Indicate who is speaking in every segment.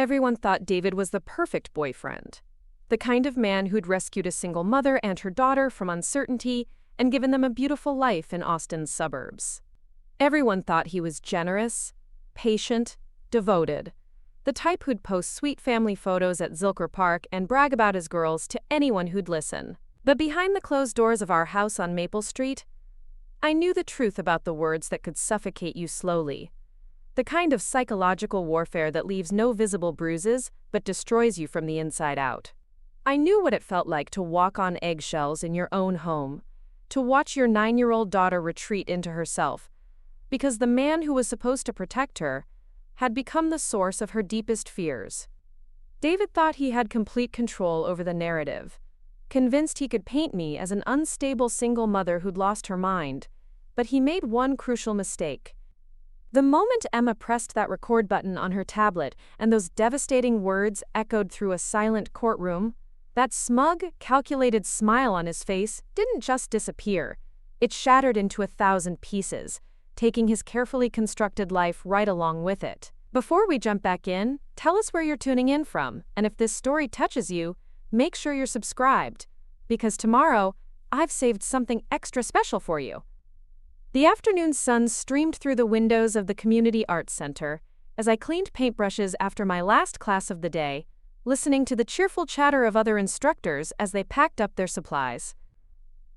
Speaker 1: Everyone thought David was the perfect boyfriend. The kind of man who'd rescued a single mother and her daughter from uncertainty and given them a beautiful life in Austin's suburbs. Everyone thought he was generous, patient, devoted, the type who'd post sweet family photos at Zilker Park and brag about his girls to anyone who'd listen. But behind the closed doors of our house on Maple Street, I knew the truth about the words that could suffocate you slowly. The kind of psychological warfare that leaves no visible bruises but destroys you from the inside out. I knew what it felt like to walk on eggshells in your own home, to watch your 9-year-old daughter retreat into herself, because the man who was supposed to protect her had become the source of her deepest fears. David thought he had complete control over the narrative, convinced he could paint me as an unstable single mother who'd lost her mind, but he made one crucial mistake. The moment Emma pressed that record button on her tablet and those devastating words echoed through a silent courtroom, that smug, calculated smile on his face didn't just disappear. It shattered into 1,000 pieces, taking his carefully constructed life right along with it. Before we jump back in, tell us where you're tuning in from, and if this story touches you, make sure you're subscribed, because tomorrow, I've saved something extra special for you. The afternoon sun streamed through the windows of the Community Arts Center as I cleaned paintbrushes after my last class of the day, listening to the cheerful chatter of other instructors as they packed up their supplies.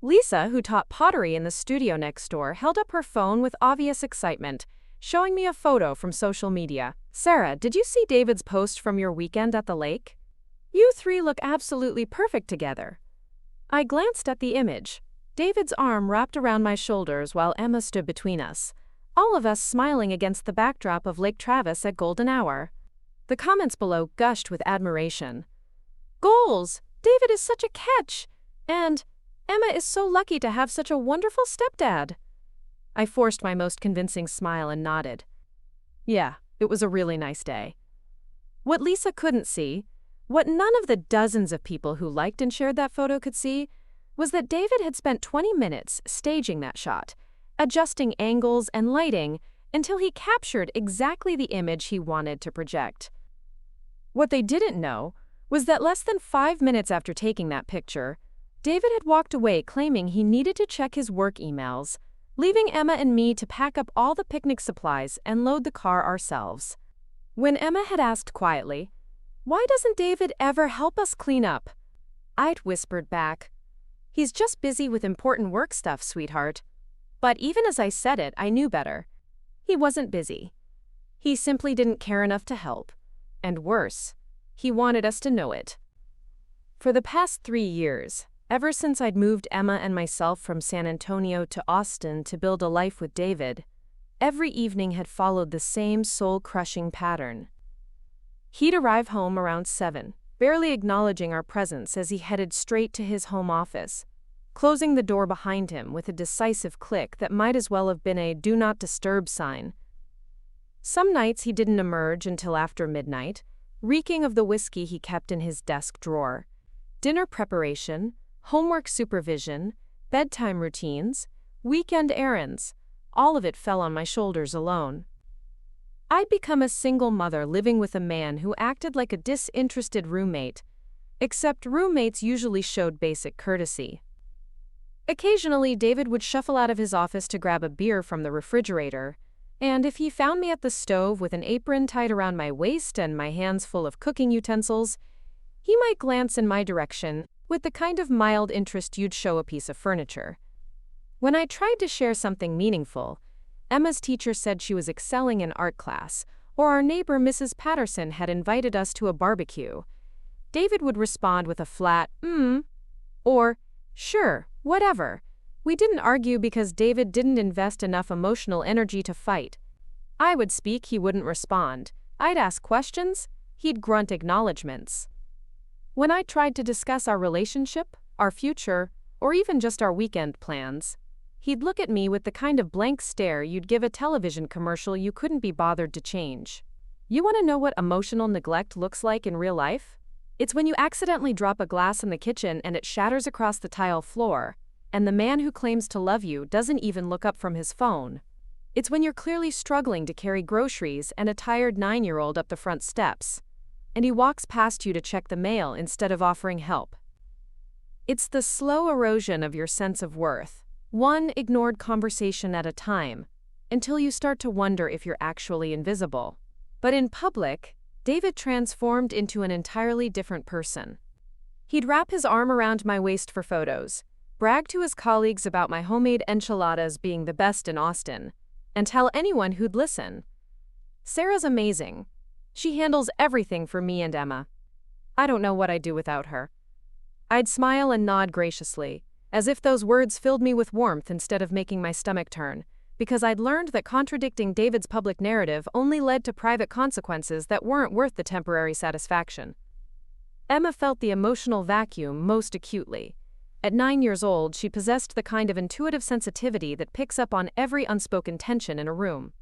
Speaker 1: Lisa, who taught pottery in the studio next door, held up her phone with obvious excitement, showing me a photo from social media. "Sarah, did you see David's post from your weekend at the lake? You three look absolutely perfect together." I glanced at the image. David's arm wrapped around my shoulders while Emma stood between us, all of us smiling against the backdrop of Lake Travis at golden hour. The comments below gushed with admiration. "Goals! David is such a catch!" And "Emma is so lucky to have such a wonderful stepdad." I forced my most convincing smile and nodded. Yeah, it was a really nice day. What Lisa couldn't see, what none of the dozens of people who liked and shared that photo could see, was that David had spent 20 minutes staging that shot, adjusting angles and lighting until he captured exactly the image he wanted to project. What they didn't know was that less than 5 minutes after taking that picture, David had walked away claiming he needed to check his work emails, leaving Emma and me to pack up all the picnic supplies and load the car ourselves. When Emma had asked quietly, "Why doesn't David ever help us clean up?" I'd whispered back, "He's just busy with important work stuff, sweetheart." But even as I said it, I knew better. He wasn't busy. He simply didn't care enough to help. And worse, he wanted us to know it. For the past 3 years, ever since I'd moved Emma and myself from San Antonio to Austin to build a life with David, every evening had followed the same soul-crushing pattern. He'd arrive home around 7, barely acknowledging our presence as he headed straight to his home office, closing the door behind him with a decisive click that might as well have been a "do not disturb" sign. Some nights he didn't emerge until after midnight, reeking of the whiskey he kept in his desk drawer. Dinner preparation, homework supervision, bedtime routines, weekend errands, all of it fell on my shoulders alone. I'd become a single mother living with a man who acted like a disinterested roommate, except roommates usually showed basic courtesy. Occasionally, David would shuffle out of his office to grab a beer from the refrigerator, and if he found me at the stove with an apron tied around my waist and my hands full of cooking utensils, he might glance in my direction with the kind of mild interest you'd show a piece of furniture. When I tried to share something meaningful, Emma's teacher said she was excelling in art class, or our neighbor Mrs. Patterson had invited us to a barbecue, David would respond with a flat, or, "Sure, whatever." We didn't argue because David didn't invest enough emotional energy to fight. I would speak, he wouldn't respond. I'd ask questions, he'd grunt acknowledgments. When I tried to discuss our relationship, our future, or even just our weekend plans, he'd look at me with the kind of blank stare you'd give a television commercial you couldn't be bothered to change. You want to know what emotional neglect looks like in real life? It's when you accidentally drop a glass in the kitchen and it shatters across the tile floor, and the man who claims to love you doesn't even look up from his phone. It's when you're clearly struggling to carry groceries and a tired 9-year-old up the front steps. and he walks past you to check the mail instead of offering help. It's the slow erosion of your sense of worth, one ignored conversation at a time, until you start to wonder if you're actually invisible. But in public, David transformed into an entirely different person. He'd wrap his arm around my waist for photos, brag to his colleagues about my homemade enchiladas being the best in Austin, and tell anyone who'd listen. "Sarah's amazing. She handles everything for me and Emma. I don't know what I'd do without her." I'd smile and nod graciously, as if those words filled me with warmth instead of making my stomach turn, because I'd learned that contradicting David's public narrative only led to private consequences that weren't worth the temporary satisfaction. Emma felt the emotional vacuum most acutely. At 9 years old, she possessed the kind of intuitive sensitivity that picks up on every unspoken tension in a room.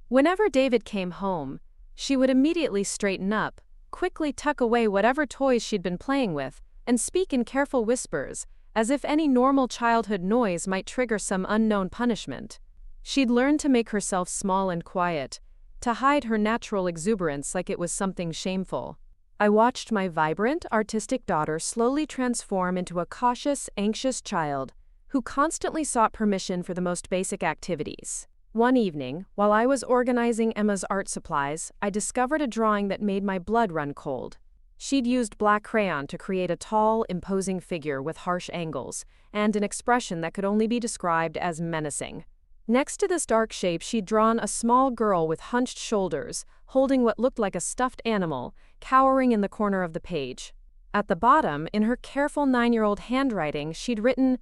Speaker 1: Whenever David came home, she would immediately straighten up, quickly tuck away whatever toys she'd been playing with, and speak in careful whispers, as if any normal childhood noise might trigger some unknown punishment. She'd learned to make herself small and quiet, to hide her natural exuberance like it was something shameful. I watched my vibrant, artistic daughter slowly transform into a cautious, anxious child who constantly sought permission for the most basic activities. One evening, while I was organizing Emma's art supplies, I discovered a drawing that made my blood run cold. She'd used black crayon to create a tall, imposing figure with harsh angles, and an expression that could only be described as menacing. Next to this dark shape, she'd drawn a small girl with hunched shoulders, holding what looked like a stuffed animal, cowering in the corner of the page. At the bottom, in her careful 9-year-old handwriting, she'd written,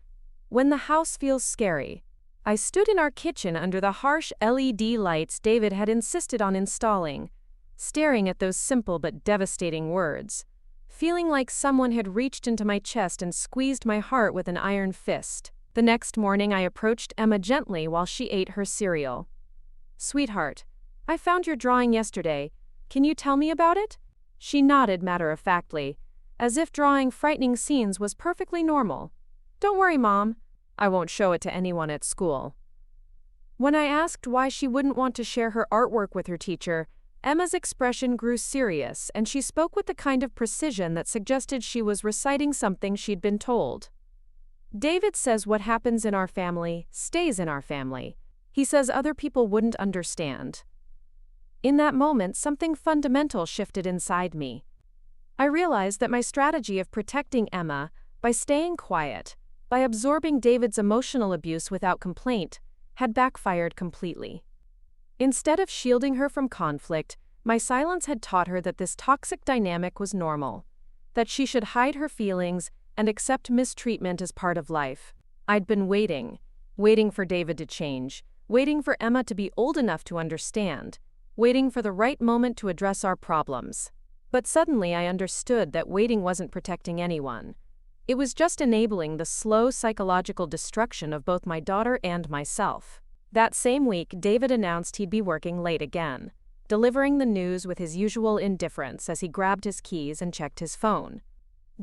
Speaker 1: "When the house feels scary." I stood in our kitchen under the harsh LED lights David had insisted on installing, staring at those simple but devastating words, feeling like someone had reached into my chest and squeezed my heart with an iron fist. The next morning, I approached Emma gently while she ate her cereal. "Sweetheart, I found your drawing yesterday. Can you tell me about it?" She nodded matter-of-factly, as if drawing frightening scenes was perfectly normal. "Don't worry, Mom. I won't show it to anyone at school." When I asked why she wouldn't want to share her artwork with her teacher, Emma's expression grew serious, and she spoke with the kind of precision that suggested she was reciting something she'd been told. "David says what happens in our family stays in our family. He says other people wouldn't understand." In that moment, something fundamental shifted inside me. I realized that my strategy of protecting Emma, by staying quiet, by absorbing David's emotional abuse without complaint, had backfired completely. Instead of shielding her from conflict, my silence had taught her that this toxic dynamic was normal, that she should hide her feelings and accept mistreatment as part of life. I'd been waiting for David to change, waiting for Emma to be old enough to understand, waiting for the right moment to address our problems. But suddenly I understood that waiting wasn't protecting anyone. It was just enabling the slow psychological destruction of both my daughter and myself. That same week, David announced he'd be working late again, delivering the news with his usual indifference as he grabbed his keys and checked his phone.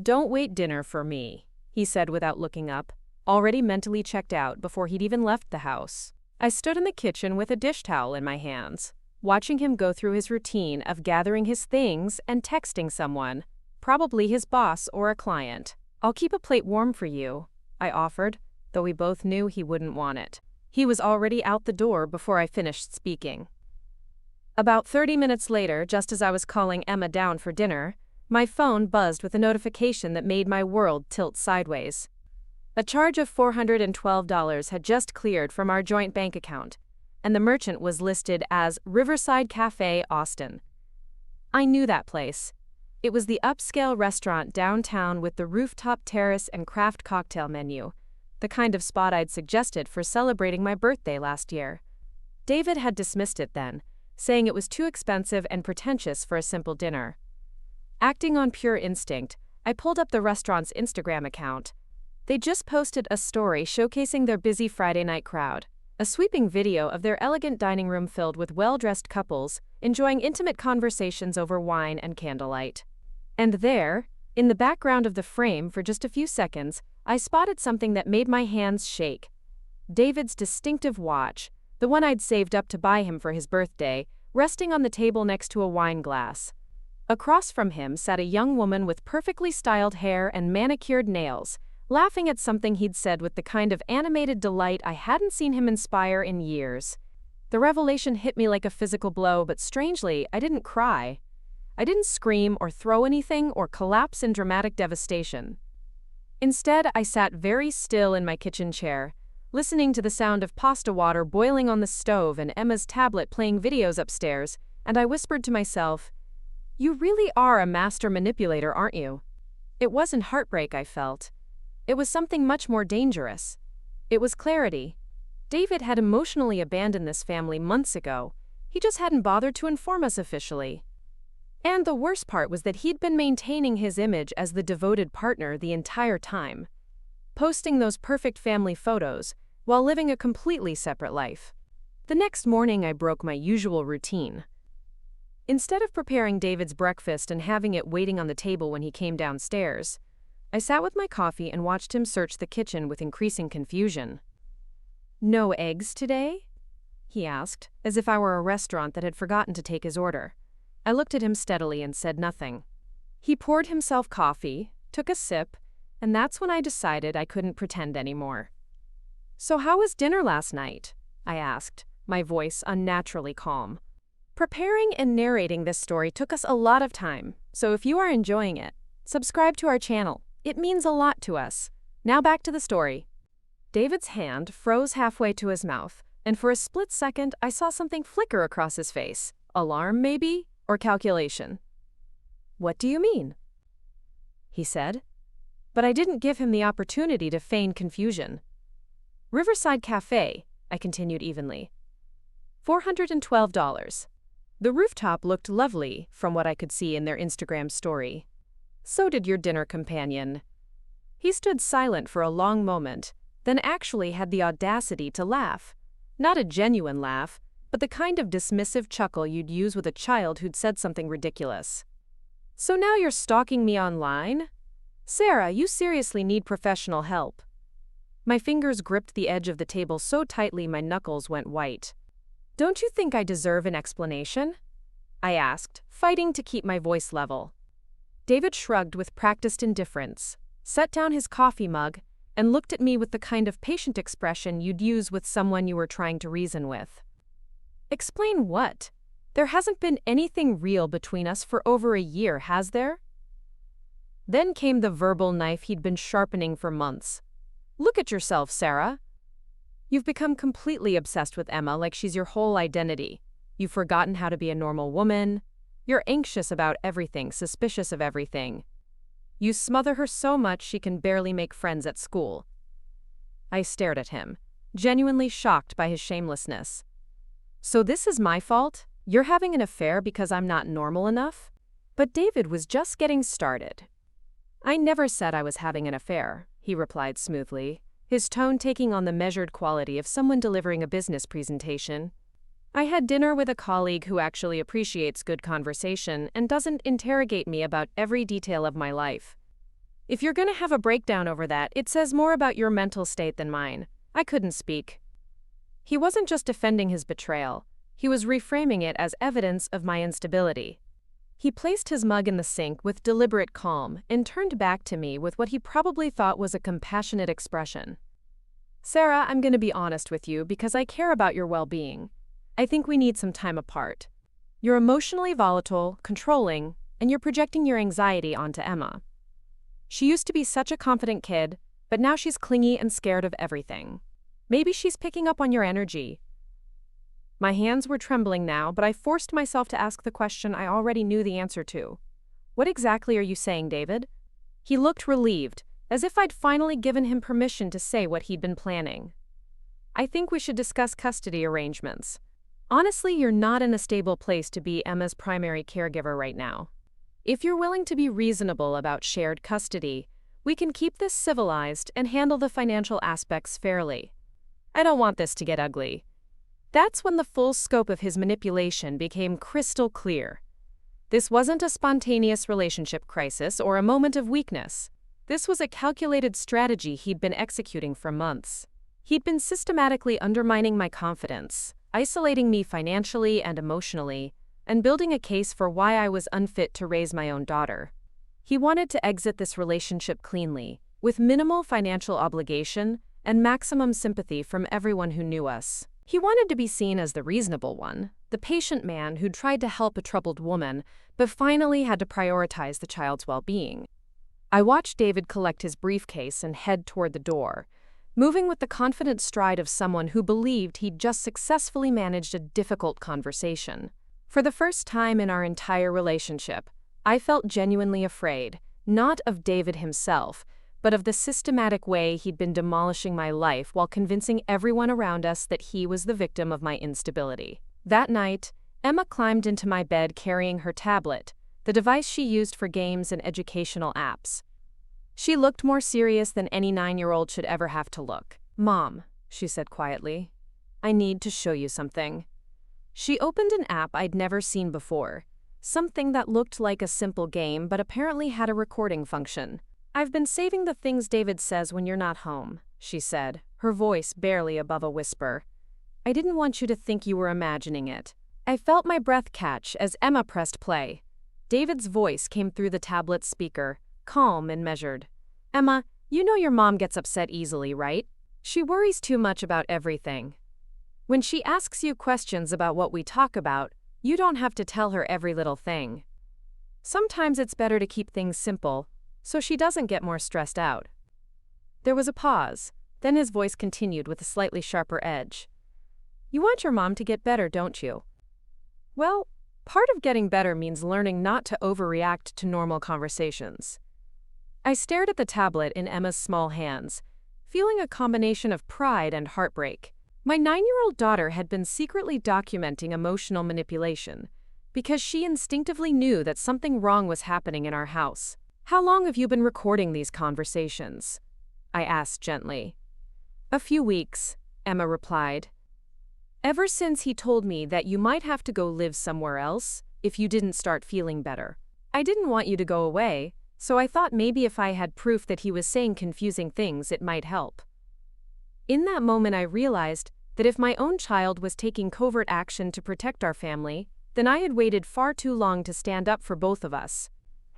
Speaker 1: "Don't wait dinner for me," he said without looking up, already mentally checked out before he'd even left the house. I stood in the kitchen with a dish towel in my hands, watching him go through his routine of gathering his things and texting someone, probably his boss or a client. "I'll keep a plate warm for you," I offered, though we both knew he wouldn't want it. He was already out the door before I finished speaking. About 30 minutes later, just as I was calling Emma down for dinner, my phone buzzed with a notification that made my world tilt sideways. A charge of $412 had just cleared from our joint bank account, and the merchant was listed as Riverside Cafe, Austin. I knew that place. It was the upscale restaurant downtown with the rooftop terrace and craft cocktail menu, the kind of spot I'd suggested for celebrating my birthday last year. David had dismissed it then, saying it was too expensive and pretentious for a simple dinner. Acting on pure instinct, I pulled up the restaurant's Instagram account. They just posted a story showcasing their busy Friday night crowd, a sweeping video of their elegant dining room filled with well-dressed couples enjoying intimate conversations over wine and candlelight. And there, in the background of the frame for just a few seconds, I spotted something that made my hands shake. David's distinctive watch, the one I'd saved up to buy him for his birthday, resting on the table next to a wine glass. Across from him sat a young woman with perfectly styled hair and manicured nails, laughing at something he'd said with the kind of animated delight I hadn't seen him inspire in years. The revelation hit me like a physical blow, but strangely, I didn't cry. I didn't scream or throw anything or collapse in dramatic devastation. Instead, I sat very still in my kitchen chair, listening to the sound of pasta water boiling on the stove and Emma's tablet playing videos upstairs, and I whispered to myself, "You really are a master manipulator, aren't you?" It wasn't heartbreak I felt. It was something much more dangerous. It was clarity. David had emotionally abandoned this family months ago. He just hadn't bothered to inform us officially. And the worst part was that he'd been maintaining his image as the devoted partner the entire time, posting those perfect family photos while living a completely separate life. The next morning, I broke my usual routine. Instead of preparing David's breakfast and having it waiting on the table when he came downstairs, I sat with my coffee and watched him search the kitchen with increasing confusion. "No eggs today?" he asked, as if I were a restaurant that had forgotten to take his order. I looked at him steadily and said nothing. He poured himself coffee, took a sip, and that's when I decided I couldn't pretend anymore. "So how was dinner last night?" I asked, my voice unnaturally calm. Preparing and narrating this story took us a lot of time, so if you are enjoying it, subscribe to our channel. It means a lot to us. Now back to the story. David's hand froze halfway to his mouth, and for a split second I saw something flicker across his face. Alarm, maybe? Or calculation? "What do you mean?" he said. But I didn't give him the opportunity to feign confusion. "Riverside Cafe," I continued evenly. $412. The rooftop looked lovely from what I could see in their Instagram story. So did your dinner companion. He stood silent for a long moment, then actually had the audacity to laugh. Not a genuine laugh, but the kind of dismissive chuckle you'd use with a child who'd said something ridiculous. "So now you're stalking me online? Sarah, you seriously need professional help." My fingers gripped the edge of the table so tightly my knuckles went white. "Don't you think I deserve an explanation?" I asked, fighting to keep my voice level. David shrugged with practiced indifference, set down his coffee mug, and looked at me with the kind of patient expression you'd use with someone you were trying to reason with. "Explain what? There hasn't been anything real between us for over a year, has there?" Then came the verbal knife he'd been sharpening for months. "Look at yourself, Sarah. You've become completely obsessed with Emma like she's your whole identity. You've forgotten how to be a normal woman. You're anxious about everything, suspicious of everything. You smother her so much she can barely make friends at school." I stared at him, genuinely shocked by his shamelessness. "So this is my fault? You're having an affair because I'm not normal enough?" But David was just getting started. "I never said I was having an affair," he replied smoothly, his tone taking on the measured quality of someone delivering a business presentation. "I had dinner with a colleague who actually appreciates good conversation and doesn't interrogate me about every detail of my life. If you're going to have a breakdown over that, it says more about your mental state than mine." I couldn't speak. He wasn't just defending his betrayal, he was reframing it as evidence of my instability. He placed his mug in the sink with deliberate calm and turned back to me with what he probably thought was a compassionate expression. "Sarah, I'm going to be honest with you because I care about your well-being. I think we need some time apart. You're emotionally volatile, controlling, and you're projecting your anxiety onto Emma. She used to be such a confident kid, but now she's clingy and scared of everything. Maybe she's picking up on your energy." My hands were trembling now, but I forced myself to ask the question I already knew the answer to. "What exactly are you saying, David?" He looked relieved, as if I'd finally given him permission to say what he'd been planning. "I think we should discuss custody arrangements. Honestly, you're not in a stable place to be Emma's primary caregiver right now. If you're willing to be reasonable about shared custody, we can keep this civilized and handle the financial aspects fairly. I don't want this to get ugly." That's when the full scope of his manipulation became crystal clear. This wasn't a spontaneous relationship crisis or a moment of weakness. This was a calculated strategy he'd been executing for months. He'd been systematically undermining my confidence, isolating me financially and emotionally, and building a case for why I was unfit to raise my own daughter. He wanted to exit this relationship cleanly, with minimal financial obligation and maximum sympathy from everyone who knew us. He wanted to be seen as the reasonable one, the patient man who tried to help a troubled woman, but finally had to prioritize the child's well-being. I watched David collect his briefcase and head toward the door, moving with the confident stride of someone who believed he'd just successfully managed a difficult conversation. For the first time in our entire relationship, I felt genuinely afraid, not of David himself, but of the systematic way he'd been demolishing my life while convincing everyone around us that he was the victim of my instability. That night, Emma climbed into my bed carrying her tablet, the device she used for games and educational apps. She looked more serious than any 9-year-old should ever have to look. "Mom," she said quietly, "I need to show you something." She opened an app I'd never seen before, something that looked like a simple game but apparently had a recording function. "I've been saving the things David says when you're not home," she said, her voice barely above a whisper. "I didn't want you to think you were imagining it." I felt my breath catch as Emma pressed play. David's voice came through the tablet's speaker, calm and measured. "Emma, you know your mom gets upset easily, right? She worries too much about everything. When she asks you questions about what we talk about, you don't have to tell her every little thing. Sometimes it's better to keep things simple, so she doesn't get more stressed out." There was a pause, then his voice continued with a slightly sharper edge. "You want your mom to get better, don't you? Well, part of getting better means learning not to overreact to normal conversations." I stared at the tablet in Emma's small hands, feeling a combination of pride and heartbreak. My 9-year-old daughter had been secretly documenting emotional manipulation because she instinctively knew that something wrong was happening in our house. "How long have you been recording these conversations?" I asked gently. "A few weeks," Emma replied. "Ever since he told me that you might have to go live somewhere else if you didn't start feeling better. I didn't want you to go away, so I thought maybe if I had proof that he was saying confusing things, it might help." In that moment I realized that if my own child was taking covert action to protect our family, then I had waited far too long to stand up for both of us.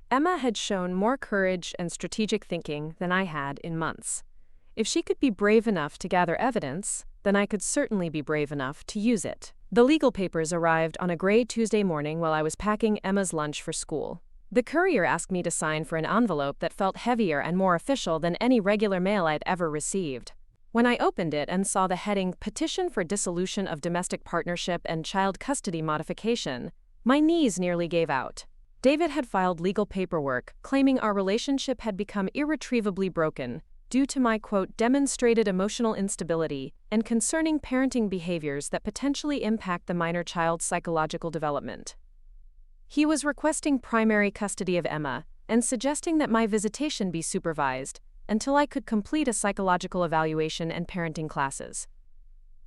Speaker 1: Emma had shown more courage and strategic thinking than I had in months. If she could be brave enough to gather evidence, then I could certainly be brave enough to use it. The legal papers arrived on a gray Tuesday morning while I was packing Emma's lunch for school. The courier asked me to sign for an envelope that felt heavier and more official than any regular mail I'd ever received. When I opened it and saw the heading "Petition for Dissolution of Domestic Partnership and Child Custody Modification," my knees nearly gave out. David had filed legal paperwork claiming our relationship had become irretrievably broken due to my, quote, "demonstrated emotional instability and concerning parenting behaviors that potentially impact the minor child's psychological development." He was requesting primary custody of Emma and suggesting that my visitation be supervised until I could complete a psychological evaluation and parenting classes.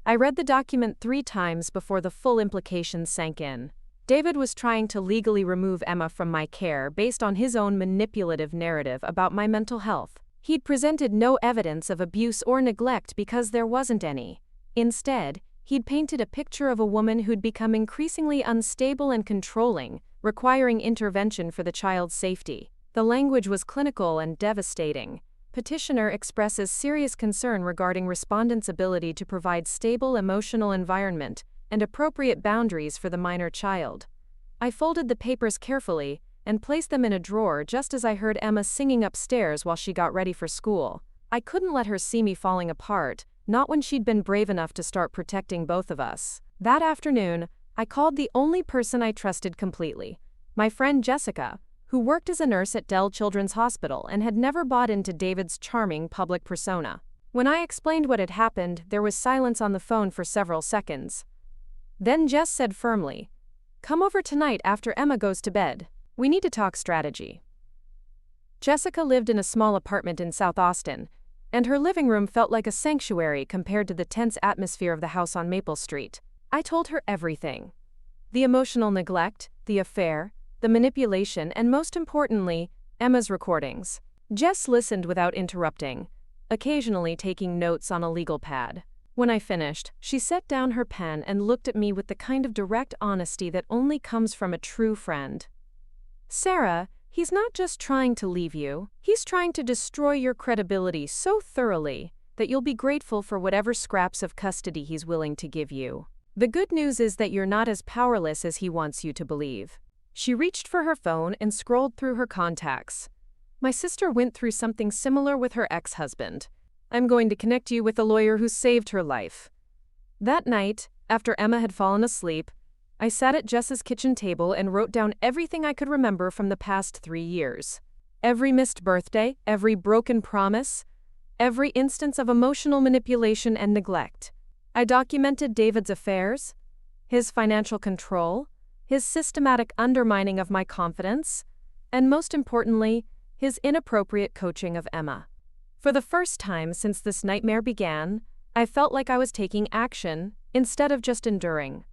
Speaker 1: I read the document 3 times before the full implications sank in. David was trying to legally remove Emma from my care based on his own manipulative narrative about my mental health. He'd presented no evidence of abuse or neglect because there wasn't any. Instead, he'd painted a picture of a woman who'd become increasingly unstable and controlling, requiring intervention for the child's safety. The language was clinical and devastating. Petitioner expresses serious concern regarding respondents' ability to provide stable emotional environment and appropriate boundaries for the minor child. I folded the papers carefully and placed them in a drawer just as I heard Emma singing upstairs while she got ready for school. I couldn't let her see me falling apart, not when she'd been brave enough to start protecting both of us. That afternoon, I called the only person I trusted completely, my friend Jessica, who worked as a nurse at Dell Children's Hospital and had never bought into David's charming public persona. When I explained what had happened, there was silence on the phone for several seconds. Then Jess said firmly, "Come over tonight after Emma goes to bed. We need to talk strategy." Jessica lived in a small apartment in South Austin, and her living room felt like a sanctuary compared to the tense atmosphere of the house on Maple Street. I told her everything. The emotional neglect, the affair, the manipulation, and most importantly, Emma's recordings. Jess listened without interrupting, occasionally taking notes on a legal pad. When I finished, she set down her pen and looked at me with the kind of direct honesty that only comes from a true friend. "Sarah, he's not just trying to leave you, he's trying to destroy your credibility so thoroughly that you'll be grateful for whatever scraps of custody he's willing to give you. The good news is that you're not as powerless as he wants you to believe." She reached for her phone and scrolled through her contacts. "My sister went through something similar with her ex-husband. I'm going to connect you with a lawyer who saved her life." That night, after Emma had fallen asleep, I sat at Jess's kitchen table and wrote down everything I could remember from the past 3 years. Every missed birthday, every broken promise, every instance of emotional manipulation and neglect. I documented David's affairs, his financial control, his systematic undermining of my confidence, and most importantly, his inappropriate coaching of Emma. For the first time since this nightmare began, I felt like I was taking action instead of just enduring.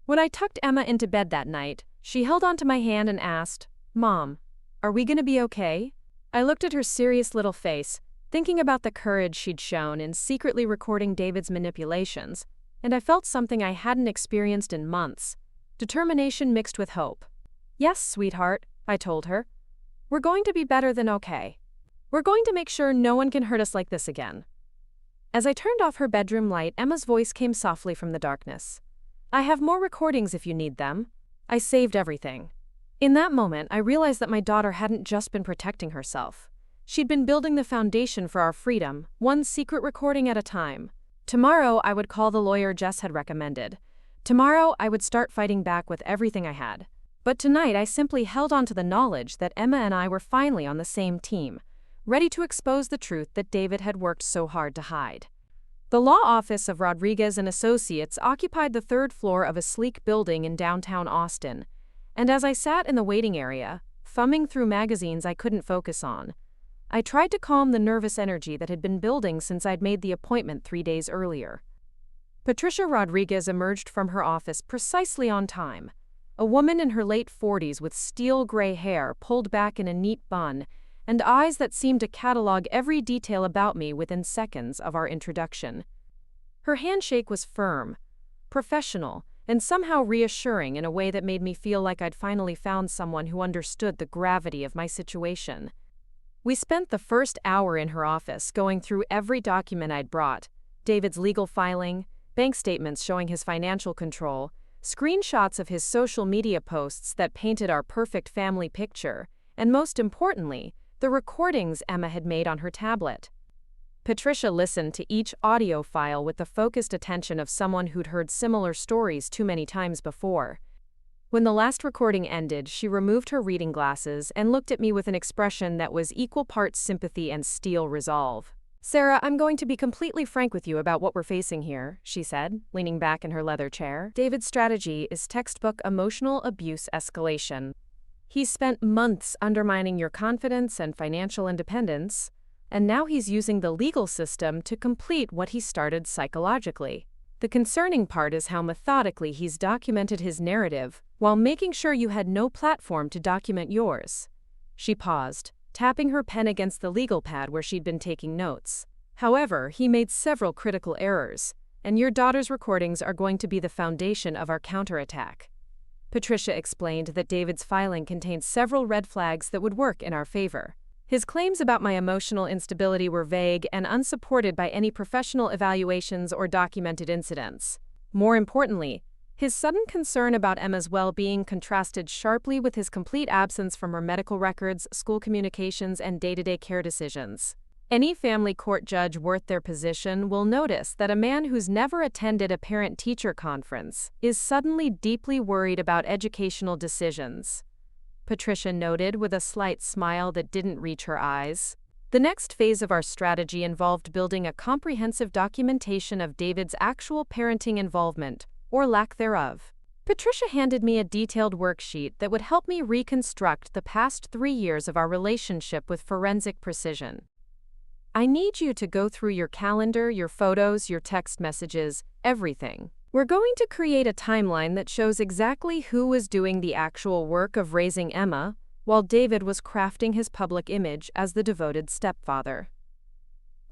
Speaker 1: When I tucked Emma into bed that night, she held onto my hand and asked, "Mom, are we going to be okay?" I looked at her serious little face, thinking about the courage she'd shown in secretly recording David's manipulations, and I felt something I hadn't experienced in months: determination mixed with hope. "Yes, sweetheart," I told her. "We're going to be better than okay. We're going to make sure no one can hurt us like this again." As I turned off her bedroom light, Emma's voice came softly from the darkness. "I have more recordings if you need them. I saved everything." In that moment, I realized that my daughter hadn't just been protecting herself. She'd been building the foundation for our freedom, one secret recording at a time. Tomorrow, I would call the lawyer Jess had recommended. Tomorrow, I would start fighting back with everything I had. But tonight, I simply held on to the knowledge that Emma and I were finally on the same team, ready to expose the truth that David had worked so hard to hide. The law office of Rodriguez and Associates occupied the 3rd floor of a sleek building in downtown Austin, and as I sat in the waiting area, thumbing through magazines I couldn't focus on, I tried to calm the nervous energy that had been building since I'd made the appointment 3 days earlier. Patricia Rodriguez emerged from her office precisely on time, a woman in her late 40s with steel gray hair pulled back in a neat bun and eyes that seemed to catalog every detail about me within seconds of our introduction. Her handshake was firm, professional, and somehow reassuring in a way that made me feel like I'd finally found someone who understood the gravity of my situation. We spent the first hour in her office going through every document I'd brought: David's legal filing, bank statements showing his financial control, screenshots of his social media posts that painted our perfect family picture, and most importantly, the recordings Emma had made on her tablet. Patricia listened to each audio file with the focused attention of someone who'd heard similar stories too many times before. When the last recording ended, she removed her reading glasses and looked at me with an expression that was equal parts sympathy and steel resolve. "Sarah, I'm going to be completely frank with you about what we're facing here," she said, leaning back in her leather chair. "David's strategy is textbook emotional abuse escalation. He's spent months undermining your confidence and financial independence, and now he's using the legal system to complete what he started psychologically. The concerning part is how methodically he's documented his narrative while making sure you had no platform to document yours." She paused, tapping her pen against the legal pad where she'd been taking notes. "However, he made several critical errors, and your daughter's recordings are going to be the foundation of our counterattack." Patricia explained that David's filing contained several red flags that would work in our favor. His claims about my emotional instability were vague and unsupported by any professional evaluations or documented incidents. More importantly, his sudden concern about Emma's well-being contrasted sharply with his complete absence from her medical records, school communications, and day-to-day care decisions. Any family court judge worth their position will notice that a man who's never attended a parent-teacher conference is suddenly deeply worried about educational decisions, Patricia noted with a slight smile that didn't reach her eyes. The next phase of our strategy involved building a comprehensive documentation of David's actual parenting involvement, or lack thereof. Patricia handed me a detailed worksheet that would help me reconstruct the past 3 years of our relationship with forensic precision. "I need you to go through your calendar, your photos, your text messages, everything. We're going to create a timeline that shows exactly who was doing the actual work of raising Emma, while David was crafting his public image as the devoted stepfather."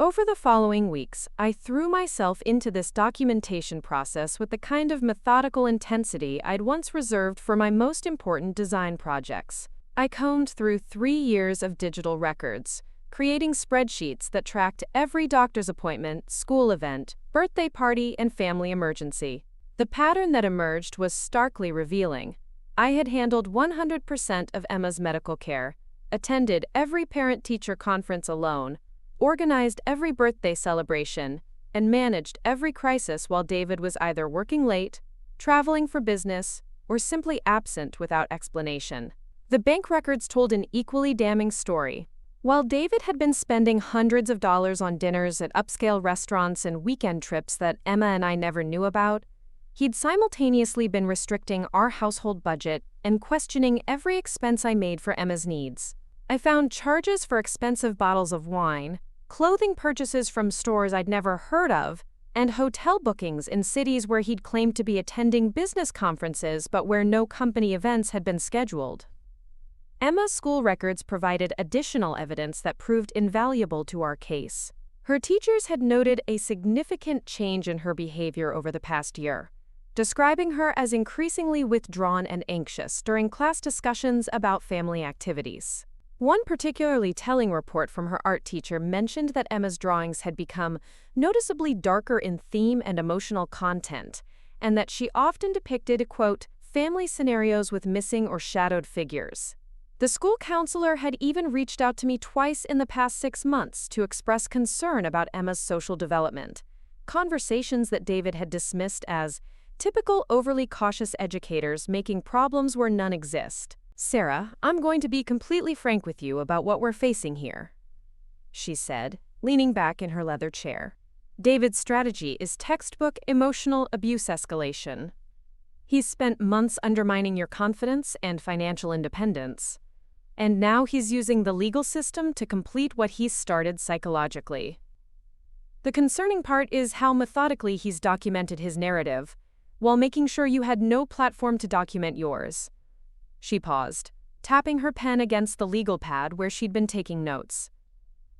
Speaker 1: Over the following weeks, I threw myself into this documentation process with the kind of methodical intensity I'd once reserved for my most important design projects. I combed through 3 years of digital records, creating spreadsheets that tracked every doctor's appointment, school event, birthday party, and family emergency. The pattern that emerged was starkly revealing. I had handled 100% of Emma's medical care, attended every parent-teacher conference alone, organized every birthday celebration, and managed every crisis while David was either working late, traveling for business, or simply absent without explanation. The bank records told an equally damning story. While David had been spending hundreds of dollars on dinners at upscale restaurants and weekend trips that Emma and I never knew about, he'd simultaneously been restricting our household budget and questioning every expense I made for Emma's needs. I found charges for expensive bottles of wine, clothing purchases from stores I'd never heard of, and hotel bookings in cities where he'd claimed to be attending business conferences but where no company events had been scheduled. Emma's school records provided additional evidence that proved invaluable to our case. Her teachers had noted a significant change in her behavior over the past year, describing her as increasingly withdrawn and anxious during class discussions about family activities. One particularly telling report from her art teacher mentioned that Emma's drawings had become noticeably darker in theme and emotional content, and that she often depicted, quote, family scenarios with missing or shadowed figures. The school counselor had even reached out to me twice in the past 6 months to express concern about Emma's social development, conversations that David had dismissed as typical overly cautious educators making problems where none exist. "Sarah, I'm going to be completely frank with you about what we're facing here," she said, leaning back in her leather chair. "David's strategy is textbook emotional abuse escalation. He's spent months undermining your confidence and financial independence, and now he's using the legal system to complete what he's started psychologically. The concerning part is how methodically he's documented his narrative, while making sure you had no platform to document yours." She paused, tapping her pen against the legal pad where she'd been taking notes.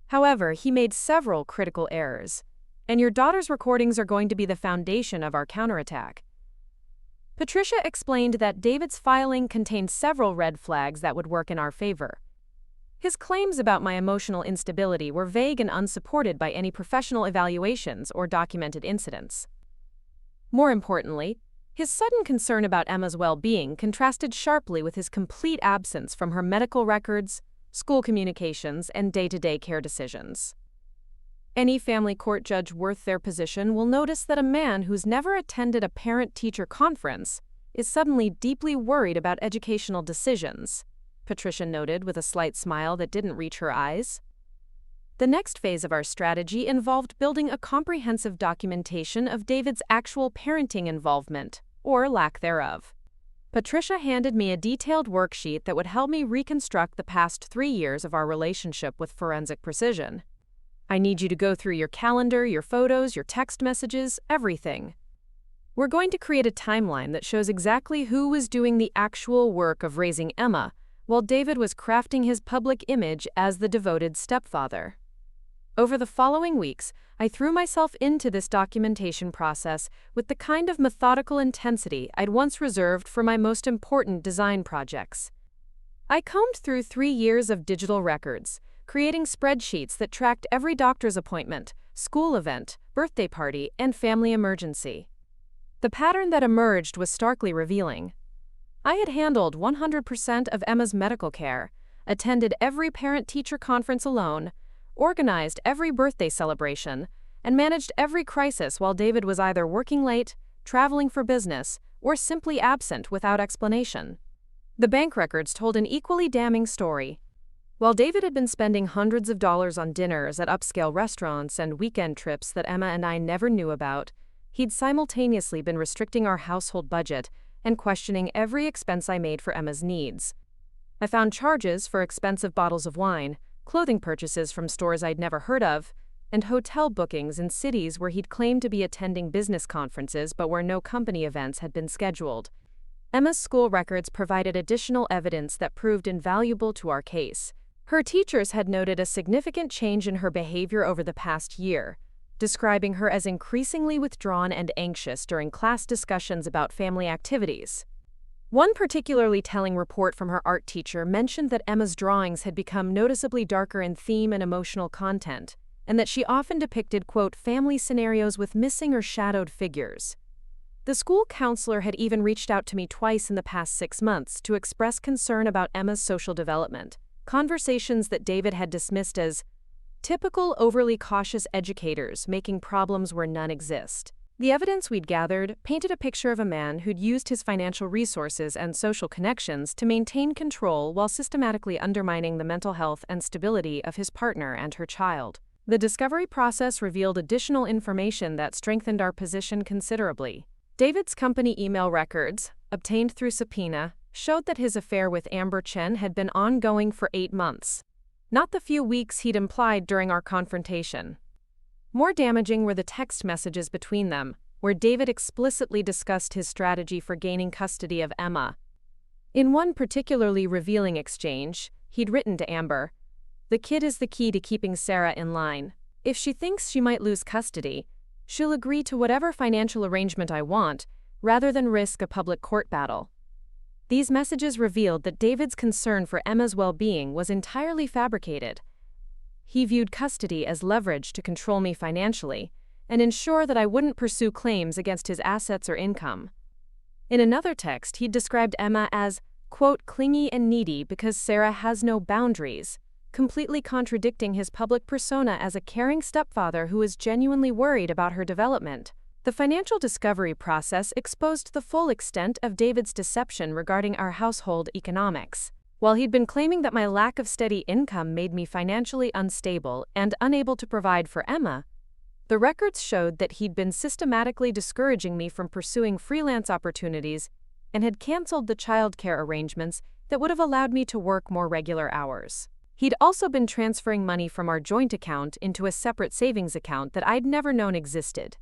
Speaker 1: "However, he made several critical errors, and your daughter's recordings are going to be the foundation of our counterattack." Patricia explained that David's filing contained several red flags that would work in our favor. His claims about my emotional instability were vague and unsupported by any professional evaluations or documented incidents. More importantly, his sudden concern about Emma's well-being contrasted sharply with his complete absence from her medical records, school communications, and day-to-day care decisions. Any family court judge worth their position will notice that a man who's never attended a parent-teacher conference is suddenly deeply worried about educational decisions, Patricia noted with a slight smile that didn't reach her eyes. The next phase of our strategy involved building a comprehensive documentation of David's actual parenting involvement, or lack thereof. Patricia handed me a detailed worksheet that would help me reconstruct the past 3 years of our relationship with forensic precision. "I need you to go through your calendar, your photos, your text messages, everything. We're going to create a timeline that shows exactly who was doing the actual work of raising Emma, while David was crafting his public image as the devoted stepfather." Over the following weeks, I threw myself into this documentation process with the kind of methodical intensity I'd once reserved for my most important design projects. I combed through 3 years of digital records, creating spreadsheets that tracked every doctor's appointment, school event, birthday party, and family emergency. The pattern that emerged was starkly revealing. I had handled 100% of Emma's medical care, attended every parent-teacher conference alone, organized every birthday celebration, and managed every crisis while David was either working late, traveling for business, or simply absent without explanation. The bank records told an equally damning story. While David had been spending hundreds of dollars on dinners at upscale restaurants and weekend trips that Emma and I never knew about, he'd simultaneously been restricting our household budget and questioning every expense I made for Emma's needs. I found charges for expensive bottles of wine, clothing purchases from stores I'd never heard of, and hotel bookings in cities where he'd claimed to be attending business conferences but where no company events had been scheduled. Emma's school records provided additional evidence that proved invaluable to our case. Her teachers had noted a significant change in her behavior over the past year, describing her as increasingly withdrawn and anxious during class discussions about family activities. One particularly telling report from her art teacher mentioned that Emma's drawings had become noticeably darker in theme and emotional content, and that she often depicted, quote, family scenarios with missing or shadowed figures. The school counselor had even reached out to me twice in the past 6 months to express concern about Emma's social development, conversations that David had dismissed as typical overly cautious educators making problems where none exist. The evidence we'd gathered painted a picture of a man who'd used his financial resources and social connections to maintain control while systematically undermining the mental health and stability of his partner and her child. The discovery process revealed additional information that strengthened our position considerably. David's company email records, obtained through subpoena, showed that his affair with Amber Chen had been ongoing for 8 months, not the few weeks he'd implied during our confrontation. More damaging were the text messages between them, where David explicitly discussed his strategy for gaining custody of Emma. In one particularly revealing exchange, he'd written to Amber, "The kid is the key to keeping Sarah in line. If she thinks she might lose custody, she'll agree to whatever financial arrangement I want, rather than risk a public court battle." These messages revealed that David's concern for Emma's well-being was entirely fabricated. He viewed custody as leverage to control me financially and ensure that I wouldn't pursue claims against his assets or income. In another text, he described Emma as, quote, clingy and needy because Sarah has no boundaries, completely contradicting his public persona as a caring stepfather who is genuinely worried about her development. The financial discovery process exposed the full extent of David's deception regarding our household economics. While he'd been claiming that my lack of steady income made me financially unstable and unable to provide for Emma, the records showed that he'd been systematically discouraging me from pursuing freelance opportunities and had canceled the childcare arrangements that would have allowed me to work more regular hours. He'd also been transferring money from our joint account into a separate savings account that I'd never known existed.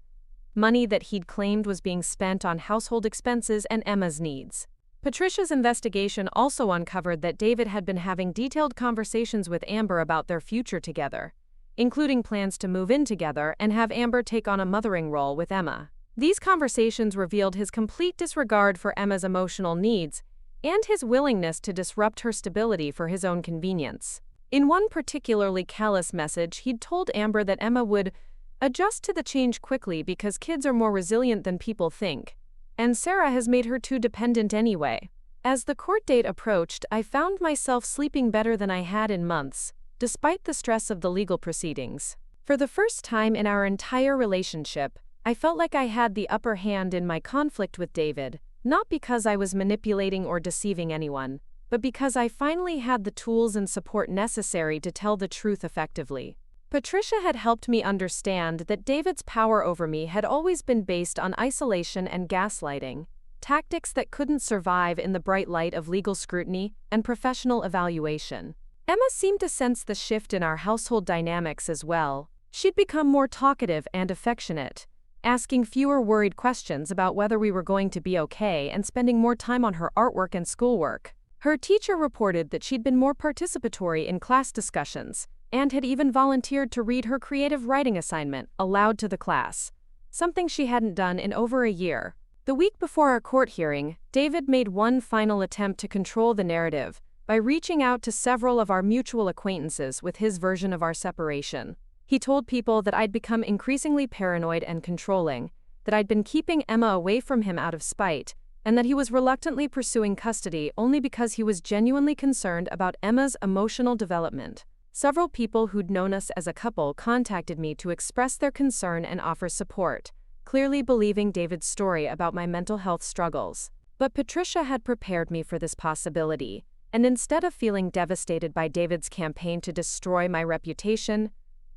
Speaker 1: Money that he'd claimed was being spent on household expenses and Emma's needs. Patricia's investigation also uncovered that David had been having detailed conversations with Amber about their future together, including plans to move in together and have Amber take on a mothering role with Emma. These conversations revealed his complete disregard for Emma's emotional needs and his willingness to disrupt her stability for his own convenience. In one particularly callous message, he'd told Amber that Emma would adjust to the change quickly because kids are more resilient than people think, and Sarah has made her too dependent anyway. As the court date approached, I found myself sleeping better than I had in months, despite the stress of the legal proceedings. For the first time in our entire relationship, I felt like I had the upper hand in my conflict with David, not because I was manipulating or deceiving anyone, but because I finally had the tools and support necessary to tell the truth effectively. Patricia had helped me understand that David's power over me had always been based on isolation and gaslighting, tactics that couldn't survive in the bright light of legal scrutiny and professional evaluation. Emma seemed to sense the shift in our household dynamics as well. She'd become more talkative and affectionate, asking fewer worried questions about whether we were going to be okay and spending more time on her artwork and schoolwork. Her teacher reported that she'd been more participatory in class discussions, and had even volunteered to read her creative writing assignment aloud to the class, something she hadn't done in over a year. The week before our court hearing, David made one final attempt to control the narrative by reaching out to several of our mutual acquaintances with his version of our separation. He told people that I'd become increasingly paranoid and controlling, that I'd been keeping Emma away from him out of spite, and that he was reluctantly pursuing custody only because he was genuinely concerned about Emma's emotional development. Several people who'd known us as a couple contacted me to express their concern and offer support, clearly believing David's story about my mental health struggles. But Patricia had prepared me for this possibility, and instead of feeling devastated by David's campaign to destroy my reputation,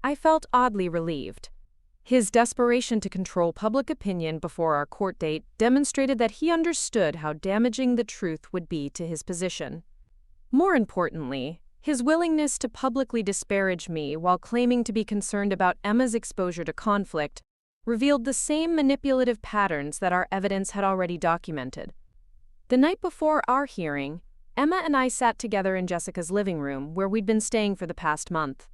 Speaker 1: I felt oddly relieved. His desperation to control public opinion before our court date demonstrated that he understood how damaging the truth would be to his position. More importantly, his willingness to publicly disparage me while claiming to be concerned about Emma's exposure to conflict revealed the same manipulative patterns that our evidence had already documented. The night before our hearing, Emma and I sat together in Jessica's living room, where we'd been staying for the past month.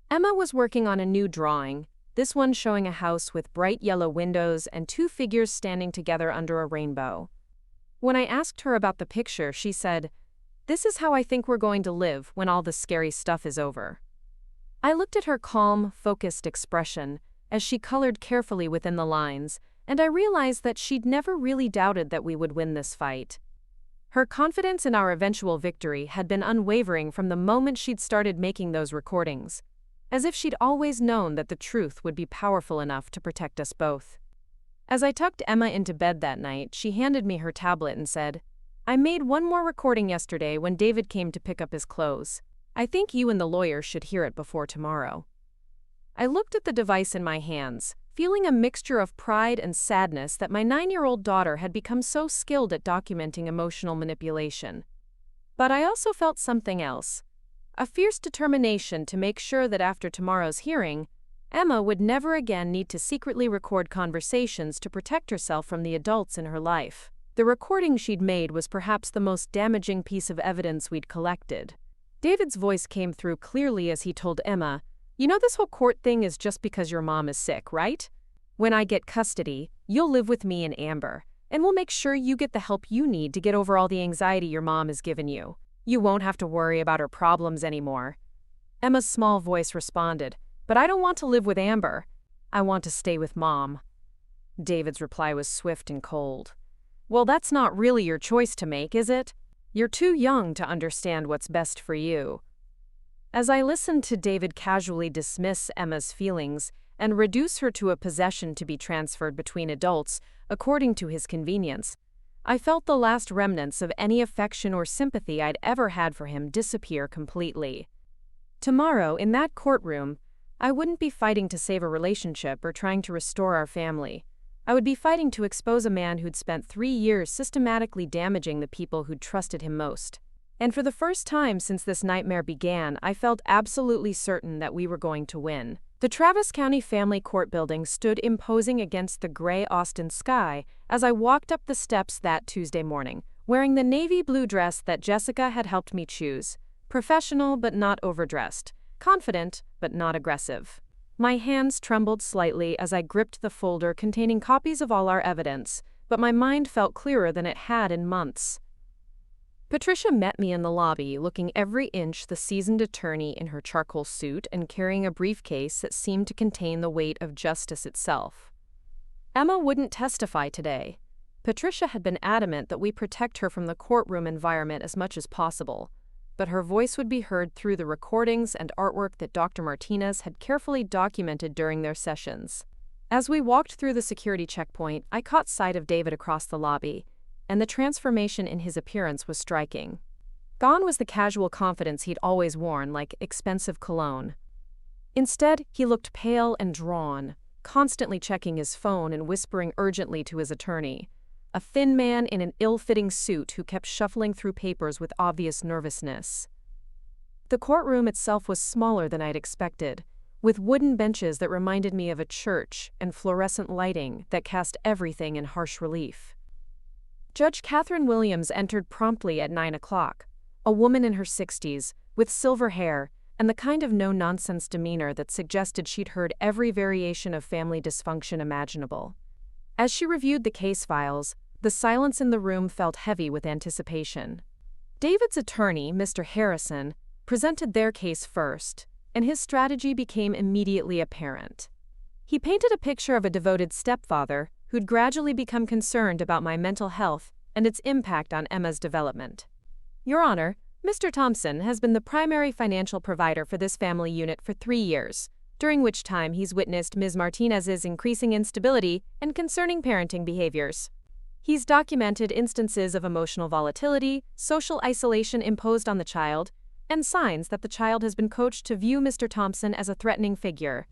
Speaker 1: Emma was working on a new drawing, this one showing a house with bright yellow windows and two figures standing together under a rainbow. When I asked her about the picture, she said, "This is how I think we're going to live when all the scary stuff is over." I looked at her calm, focused expression as she colored carefully within the lines, and I realized that she'd never really doubted that we would win this fight. Her confidence in our eventual victory had been unwavering from the moment she'd started making those recordings, as if she'd always known that the truth would be powerful enough to protect us both. As I tucked Emma into bed that night, she handed me her tablet and said, "I made one more recording yesterday when David came to pick up his clothes. I think you and the lawyer should hear it before tomorrow." I looked at the device in my hands, feeling a mixture of pride and sadness that my 9-year-old daughter had become so skilled at documenting emotional manipulation. But I also felt something else, a fierce determination to make sure that after tomorrow's hearing, Emma would never again need to secretly record conversations to protect herself from the adults in her life. The recording she'd made was perhaps the most damaging piece of evidence we'd collected. David's voice came through clearly as he told Emma, "You know, this whole court thing is just because your mom is sick, right? When I get custody, you'll live with me and Amber, and we'll make sure you get the help you need to get over all the anxiety your mom has given you. You won't have to worry about her problems anymore." Emma's small voice responded, "But I don't want to live with Amber. I want to stay with Mom." David's reply was swift and cold. "Well, that's not really your choice to make, is it? You're too young to understand what's best for you." As I listened to David casually dismiss Emma's feelings and reduce her to a possession to be transferred between adults according to his convenience, I felt the last remnants of any affection or sympathy I'd ever had for him disappear completely. Tomorrow, in that courtroom, I wouldn't be fighting to save a relationship or trying to restore our family. I would be fighting to expose a man who'd spent 3 years systematically damaging the people who'd trusted him most. And for the first time since this nightmare began, I felt absolutely certain that we were going to win. The Travis County Family Court building stood imposing against the gray Austin sky as I walked up the steps that Tuesday morning, wearing the navy blue dress that Jessica had helped me choose. Professional but not overdressed, confident but not aggressive. My hands trembled slightly as I gripped the folder containing copies of all our evidence, but my mind felt clearer than it had in months. Patricia met me in the lobby, looking every inch the seasoned attorney in her charcoal suit and carrying a briefcase that seemed to contain the weight of justice itself. Emma wouldn't testify today. Patricia had been adamant that we protect her from the courtroom environment as much as possible, but her voice would be heard through the recordings and artwork that Dr. Martinez had carefully documented during their sessions. As we walked through the security checkpoint, I caught sight of David across the lobby, and the transformation in his appearance was striking. Gone was the casual confidence he'd always worn, like expensive cologne. Instead, he looked pale and drawn, constantly checking his phone and whispering urgently to his attorney, a thin man in an ill-fitting suit who kept shuffling through papers with obvious nervousness. The courtroom itself was smaller than I'd expected, with wooden benches that reminded me of a church and fluorescent lighting that cast everything in harsh relief. Judge Catherine Williams entered promptly at 9 o'clock, a woman in her 60s, with silver hair and the kind of no-nonsense demeanor that suggested she'd heard every variation of family dysfunction imaginable. As she reviewed the case files, the silence in the room felt heavy with anticipation. David's attorney, Mr. Harrison, presented their case first, and his strategy became immediately apparent. He painted a picture of a devoted stepfather who'd gradually become concerned about my mental health and its impact on Emma's development. "Your Honor, Mr. Thompson has been the primary financial provider for this family unit for 3 years, during which time he's witnessed Ms. Martinez's increasing instability and concerning parenting behaviors. He's documented instances of emotional volatility, social isolation imposed on the child, and signs that the child has been coached to view Mr. Thompson as a threatening figure."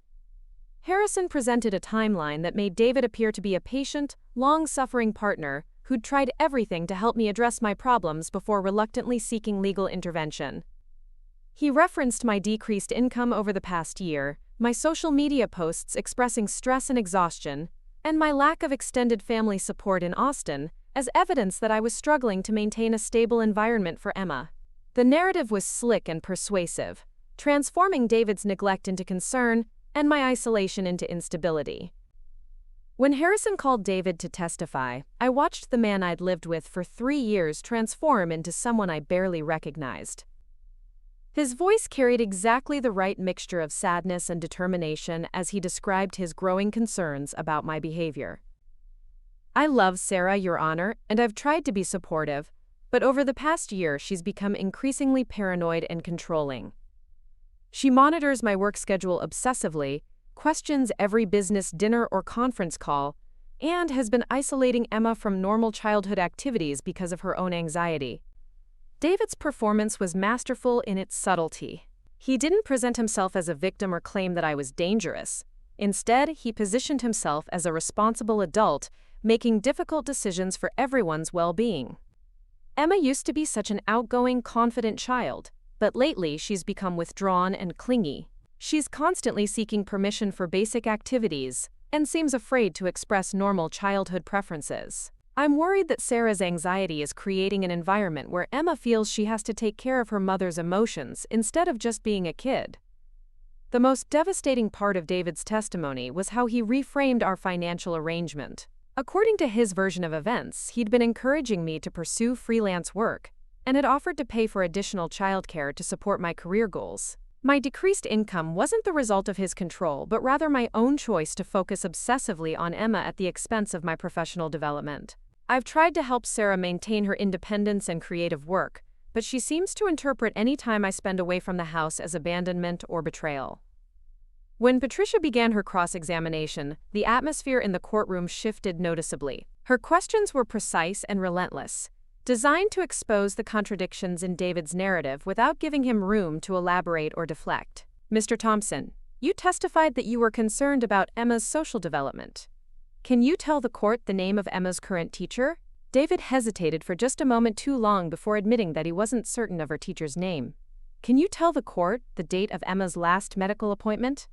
Speaker 1: Harrison presented a timeline that made David appear to be a patient, long-suffering partner who'd tried everything to help me address my problems before reluctantly seeking legal intervention. He referenced my decreased income over the past year, my social media posts expressing stress and exhaustion, and my lack of extended family support in Austin as evidence that I was struggling to maintain a stable environment for Emma. The narrative was slick and persuasive, transforming David's neglect into concern and my isolation into instability. When Harrison called David to testify, I watched the man I'd lived with for 3 years transform into someone I barely recognized. His voice carried exactly the right mixture of sadness and determination as he described his growing concerns about my behavior. "I love Sarah, Your Honor, and I've tried to be supportive, but over the past year she's become increasingly paranoid and controlling. She monitors my work schedule obsessively, questions every business dinner or conference call, and has been isolating Emma from normal childhood activities because of her own anxiety." David's performance was masterful in its subtlety. He didn't present himself as a victim or claim that I was dangerous. Instead, he positioned himself as a responsible adult, making difficult decisions for everyone's well-being. "Emma used to be such an outgoing, confident child, but lately she's become withdrawn and clingy. She's constantly seeking permission for basic activities and seems afraid to express normal childhood preferences. I'm worried that Sarah's anxiety is creating an environment where Emma feels she has to take care of her mother's emotions instead of just being a kid." The most devastating part of David's testimony was how he reframed our financial arrangement. According to his version of events, he'd been encouraging me to pursue freelance work and had offered to pay for additional childcare to support my career goals. My decreased income wasn't the result of his control, but rather my own choice to focus obsessively on Emma at the expense of my professional development. I've tried to help Sarah maintain her independence and creative work, but she seems to interpret any time I spend away from the house as abandonment or betrayal. When Patricia began her cross-examination, the atmosphere in the courtroom shifted noticeably. Her questions were precise and relentless, designed to expose the contradictions in David's narrative without giving him room to elaborate or deflect. "Mr. Thompson, you testified that you were concerned about Emma's social development. Can you tell the court the name of Emma's current teacher?" David hesitated for just a moment too long before admitting that he wasn't certain of her teacher's name. "Can you tell the court the date of Emma's last medical appointment?"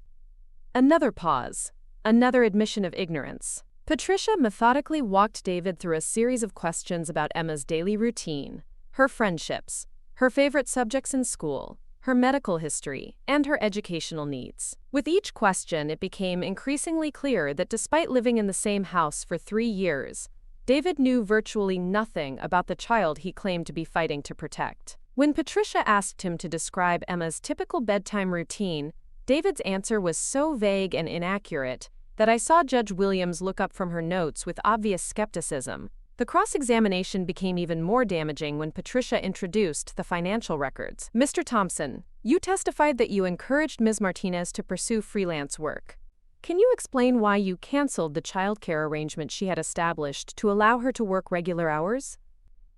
Speaker 1: Another pause. Another admission of ignorance. Patricia methodically walked David through a series of questions about Emma's daily routine, her friendships, her favorite subjects in school, her medical history, and her educational needs. With each question, it became increasingly clear that despite living in the same house for 3 years, David knew virtually nothing about the child he claimed to be fighting to protect. When Patricia asked him to describe Emma's typical bedtime routine, David's answer was so vague and inaccurate that I saw Judge Williams look up from her notes with obvious skepticism. The cross-examination became even more damaging when Patricia introduced the financial records. "Mr. Thompson, you testified that you encouraged Ms. Martinez to pursue freelance work. Can you explain why you canceled the childcare arrangement she had established to allow her to work regular hours?"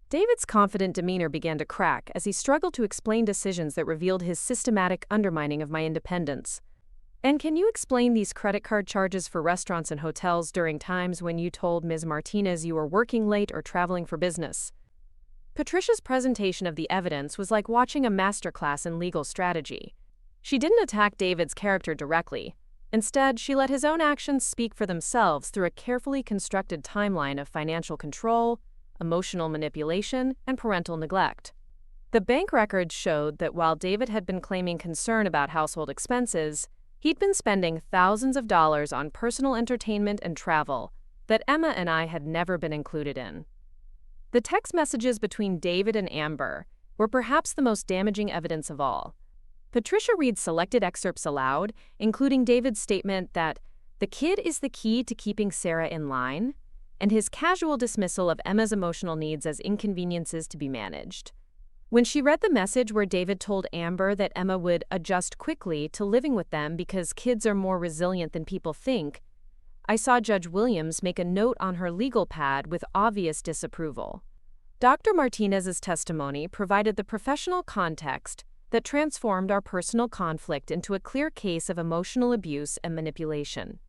Speaker 1: David's confident demeanor began to crack as he struggled to explain decisions that revealed his systematic undermining of my independence. "And can you explain these credit card charges for restaurants and hotels during times when you told Ms. Martinez you were working late or traveling for business?" Patricia's presentation of the evidence was like watching a masterclass in legal strategy. She didn't attack David's character directly. Instead, she let his own actions speak for themselves through a carefully constructed timeline of financial control, emotional manipulation, and parental neglect. The bank records showed that while David had been claiming concern about household expenses, he'd been spending thousands of dollars on personal entertainment and travel that Emma and I had never been included in. The text messages between David and Amber were perhaps the most damaging evidence of all. Patricia reads selected excerpts aloud, including David's statement that the kid is the key to keeping Sarah in line, and his casual dismissal of Emma's emotional needs as inconveniences to be managed. When she read the message where David told Amber that Emma would adjust quickly to living with them because kids are more resilient than people think, I saw Judge Williams make a note on her legal pad with obvious disapproval. Dr. Martinez's testimony provided the professional context that transformed our personal conflict into a clear case of emotional abuse and manipulation.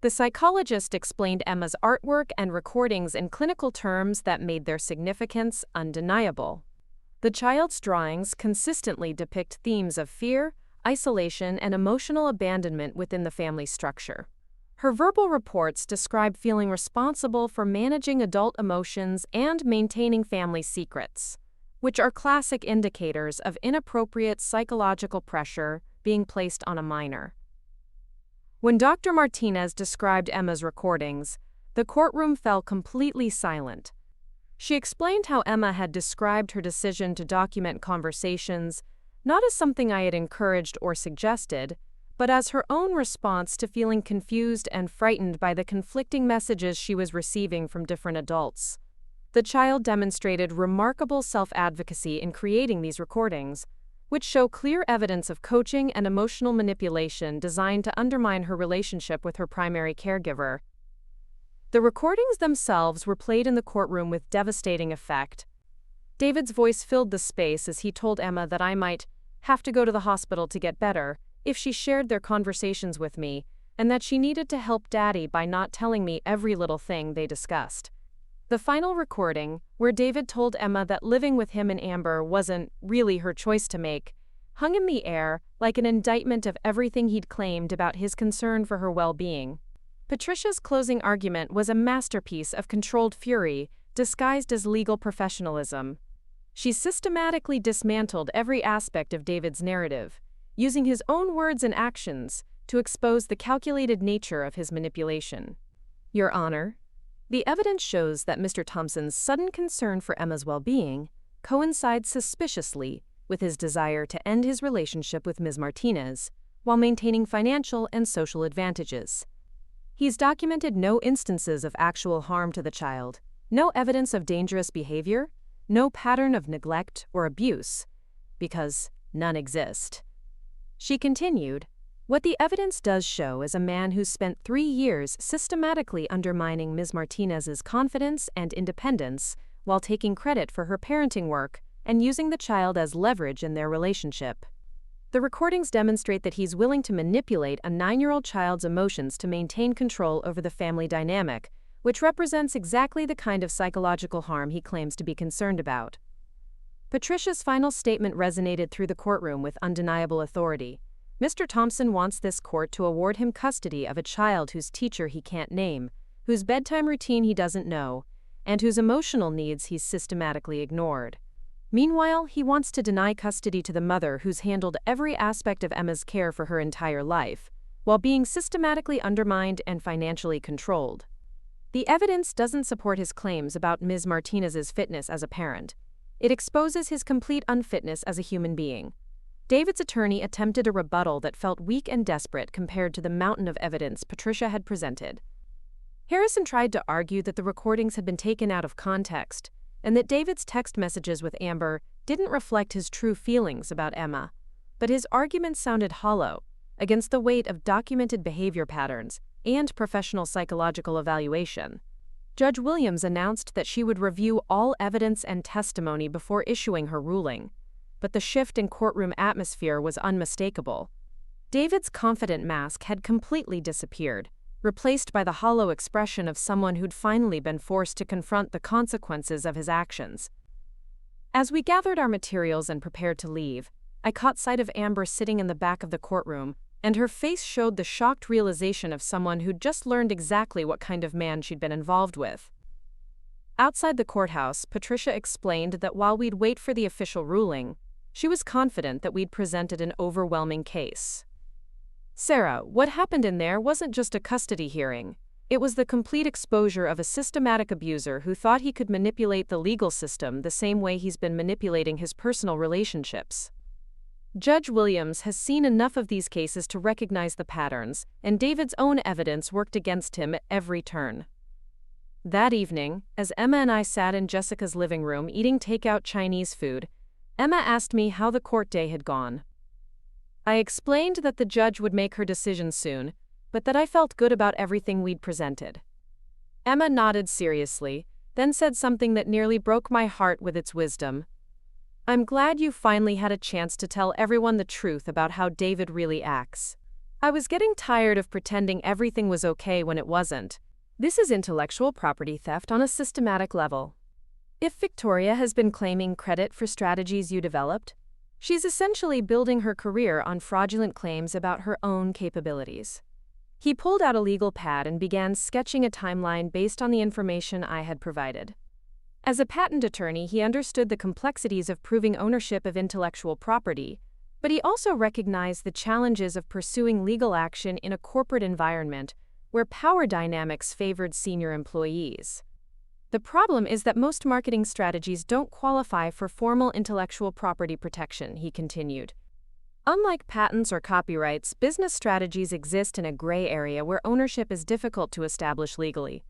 Speaker 1: The psychologist explained Emma's artwork and recordings in clinical terms that made their significance undeniable. The child's drawings consistently depict themes of fear, isolation, and emotional abandonment within the family structure. Her verbal reports describe feeling responsible for managing adult emotions and maintaining family secrets, which are classic indicators of inappropriate psychological pressure being placed on a minor. When Dr. Martinez described Emma's recordings, the courtroom fell completely silent. She explained how Emma had described her decision to document conversations not as something I had encouraged or suggested, but as her own response to feeling confused and frightened by the conflicting messages she was receiving from different adults. The child demonstrated remarkable self-advocacy in creating these recordings, which show clear evidence of coaching and emotional manipulation designed to undermine her relationship with her primary caregiver. The recordings themselves were played in the courtroom with devastating effect. David's voice filled the space as he told Emma that I might have to go to the hospital to get better if she shared their conversations with me, and that she needed to help Daddy by not telling me every little thing they discussed. The final recording, where David told Emma that living with him and Amber wasn't really her choice to make, hung in the air like an indictment of everything he'd claimed about his concern for her well-being. Patricia's closing argument was a masterpiece of controlled fury disguised as legal professionalism. She systematically dismantled every aspect of David's narrative, using his own words and actions to expose the calculated nature of his manipulation. Your Honor, the evidence shows that Mr. Thompson's sudden concern for Emma's well-being coincides suspiciously with his desire to end his relationship with Ms. Martinez while maintaining financial and social advantages. He's documented no instances of actual harm to the child, no evidence of dangerous behavior, no pattern of neglect or abuse, because none exist. She continued, what the evidence does show is a man who's spent 3 years systematically undermining Ms. Martinez's confidence and independence while taking credit for her parenting work and using the child as leverage in their relationship. The recordings demonstrate that he's willing to manipulate a 9-year-old child's emotions to maintain control over the family dynamic, which represents exactly the kind of psychological harm he claims to be concerned about. Patricia's final statement resonated through the courtroom with undeniable authority. Mr. Thompson wants this court to award him custody of a child whose teacher he can't name, whose bedtime routine he doesn't know, and whose emotional needs he's systematically ignored. Meanwhile, he wants to deny custody to the mother who's handled every aspect of Emma's care for her entire life, while being systematically undermined and financially controlled. The evidence doesn't support his claims about Ms. Martinez's fitness as a parent. It exposes his complete unfitness as a human being. David's attorney attempted a rebuttal that felt weak and desperate compared to the mountain of evidence Patricia had presented. Harrison tried to argue that the recordings had been taken out of context, and that David's text messages with Amber didn't reflect his true feelings about Emma. But his argument sounded hollow, against the weight of documented behavior patterns and professional psychological evaluation. Judge Williams announced that she would review all evidence and testimony before issuing her ruling, but the shift in courtroom atmosphere was unmistakable. David's confident mask had completely disappeared, replaced by the hollow expression of someone who'd finally been forced to confront the consequences of his actions. As we gathered our materials and prepared to leave, I caught sight of Amber sitting in the back of the courtroom, and her face showed the shocked realization of someone who'd just learned exactly what kind of man she'd been involved with. Outside the courthouse, Patricia explained that while we'd wait for the official ruling, she was confident that we'd presented an overwhelming case. Sarah, what happened in there wasn't just a custody hearing. It was the complete exposure of a systematic abuser who thought he could manipulate the legal system the same way he's been manipulating his personal relationships. Judge Williams has seen enough of these cases to recognize the patterns, and David's own evidence worked against him at every turn. That evening, as Emma and I sat in Jessica's living room eating takeout Chinese food, Emma asked me how the court day had gone. I explained that the judge would make her decision soon, but that I felt good about everything we'd presented. Emma nodded seriously, then said something that nearly broke my heart with its wisdom. I'm glad you finally had a chance to tell everyone the truth about how David really acts. I was getting tired of pretending everything was okay when it wasn't. This is intellectual property theft on a systematic level. If Victoria has been claiming credit for strategies you developed, she's essentially building her career on fraudulent claims about her own capabilities. He pulled out a legal pad and began sketching a timeline based on the information I had provided. As a patent attorney, he understood the complexities of proving ownership of intellectual property, but he also recognized the challenges of pursuing legal action in a corporate environment where power dynamics favored senior employees. The problem is that most marketing strategies don't qualify for formal intellectual property protection, he continued. Unlike patents or copyrights, business strategies exist in a gray area where ownership is difficult to establish legally.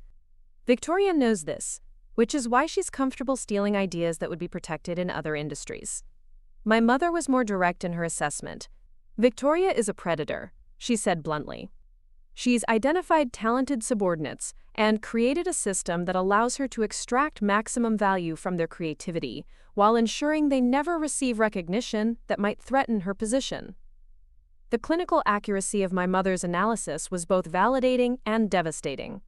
Speaker 1: Victoria knows this, which is why she's comfortable stealing ideas that would be protected in other industries. My mother was more direct in her assessment. Victoria is a predator, she said bluntly. She's identified talented subordinates and created a system that allows her to extract maximum value from their creativity while ensuring they never receive recognition that might threaten her position. The clinical accuracy of my mother's analysis was both validating and devastating.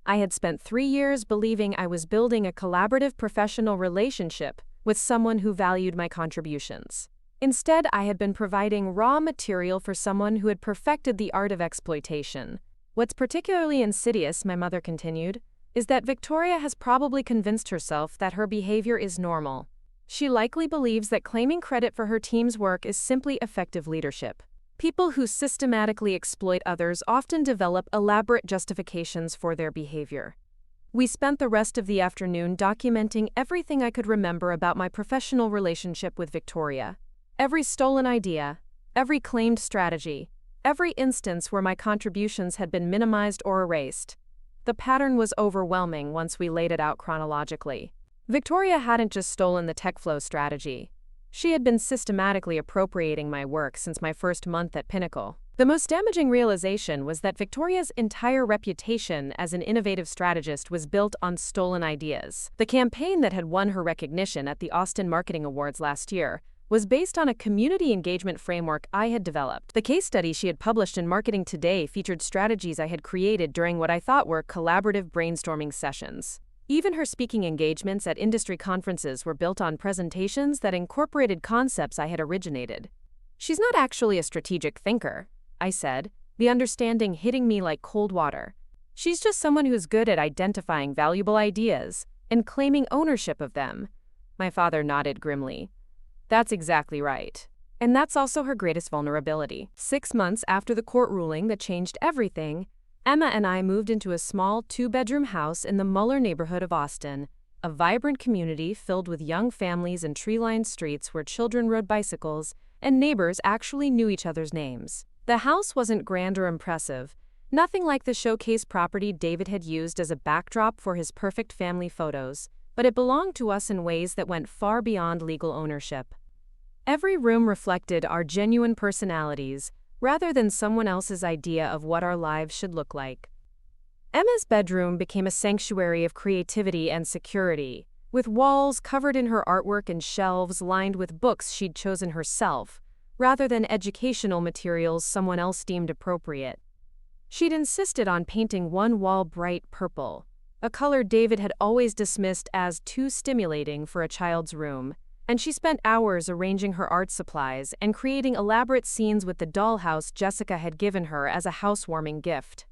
Speaker 1: I had spent 3 years believing I was building a collaborative professional relationship with someone who valued my contributions. Instead, I had been providing raw material for someone who had perfected the art of exploitation. What's particularly insidious, my mother continued, is that Victoria has probably convinced herself that her behavior is normal. She likely believes that claiming credit for her team's work is simply effective leadership. People who systematically exploit others often develop elaborate justifications for their behavior. We spent the rest of the afternoon documenting everything I could remember about my professional relationship with Victoria. Every stolen idea, every claimed strategy, every instance where my contributions had been minimized or erased. The pattern was overwhelming once we laid it out chronologically. Victoria hadn't just stolen the TechFlow strategy. She had been systematically appropriating my work since my first month at Pinnacle. The most damaging realization was that Victoria's entire reputation as an innovative strategist was built on stolen ideas. The campaign that had won her recognition at the Austin Marketing Awards last year was based on a community engagement framework I had developed. The case study she had published in Marketing Today featured strategies I had created during what I thought were collaborative brainstorming sessions. Even her speaking engagements at industry conferences were built on presentations that incorporated concepts I had originated. She's not actually a strategic thinker, I said, the understanding hitting me like cold water. She's just someone who's good at identifying valuable ideas and claiming ownership of them. My father nodded grimly. That's exactly right. And that's also her greatest vulnerability. 6 months after the court ruling that changed everything, Emma and I moved into a small 2-bedroom house in the Muller neighborhood of Austin, a vibrant community filled with young families and tree-lined streets where children rode bicycles and neighbors actually knew each other's names. The house wasn't grand or impressive, nothing like the showcase property David had used as a backdrop for his perfect family photos, but it belonged to us in ways that went far beyond legal ownership. Every room reflected our genuine personalities, rather than someone else's idea of what our lives should look like. Emma's bedroom became a sanctuary of creativity and security, with walls covered in her artwork and shelves lined with books she'd chosen herself, rather than educational materials someone else deemed appropriate. She'd insisted on painting one wall bright purple, a color David had always dismissed as too stimulating for a child's room, and she spent hours arranging her art supplies and creating elaborate scenes with the dollhouse Jessica had given her as a housewarming gift.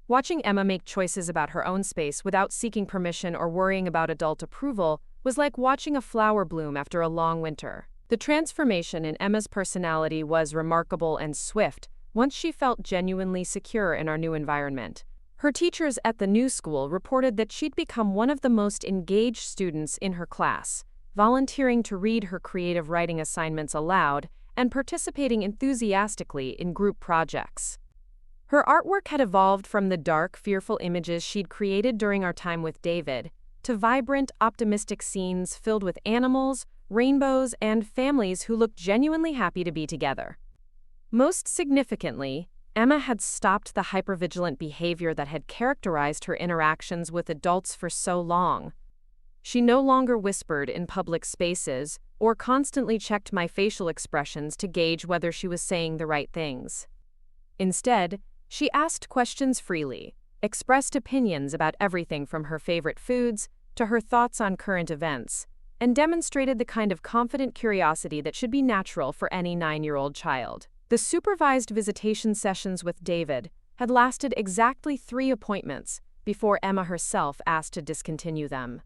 Speaker 1: Watching Emma make choices about her own space without seeking permission or worrying about adult approval was like watching a flower bloom after a long winter. The transformation in Emma's personality was remarkable and swift once she felt genuinely secure in our new environment. Her teachers at the new school reported that she'd become one of the most engaged students in her class, volunteering to read her creative writing assignments aloud and participating enthusiastically in group projects. Her artwork had evolved from the dark, fearful images she'd created during our time with David to vibrant, optimistic scenes filled with animals, rainbows, and families who looked genuinely happy to be together. Most significantly, Emma had stopped the hypervigilant behavior that had characterized her interactions with adults for so long. She no longer whispered in public spaces or constantly checked my facial expressions to gauge whether she was saying the right things. Instead, she asked questions freely, expressed opinions about everything from her favorite foods to her thoughts on current events, and demonstrated the kind of confident curiosity that should be natural for any 9-year-old child. The supervised visitation sessions with David had lasted exactly 3 appointments before Emma herself asked to discontinue them.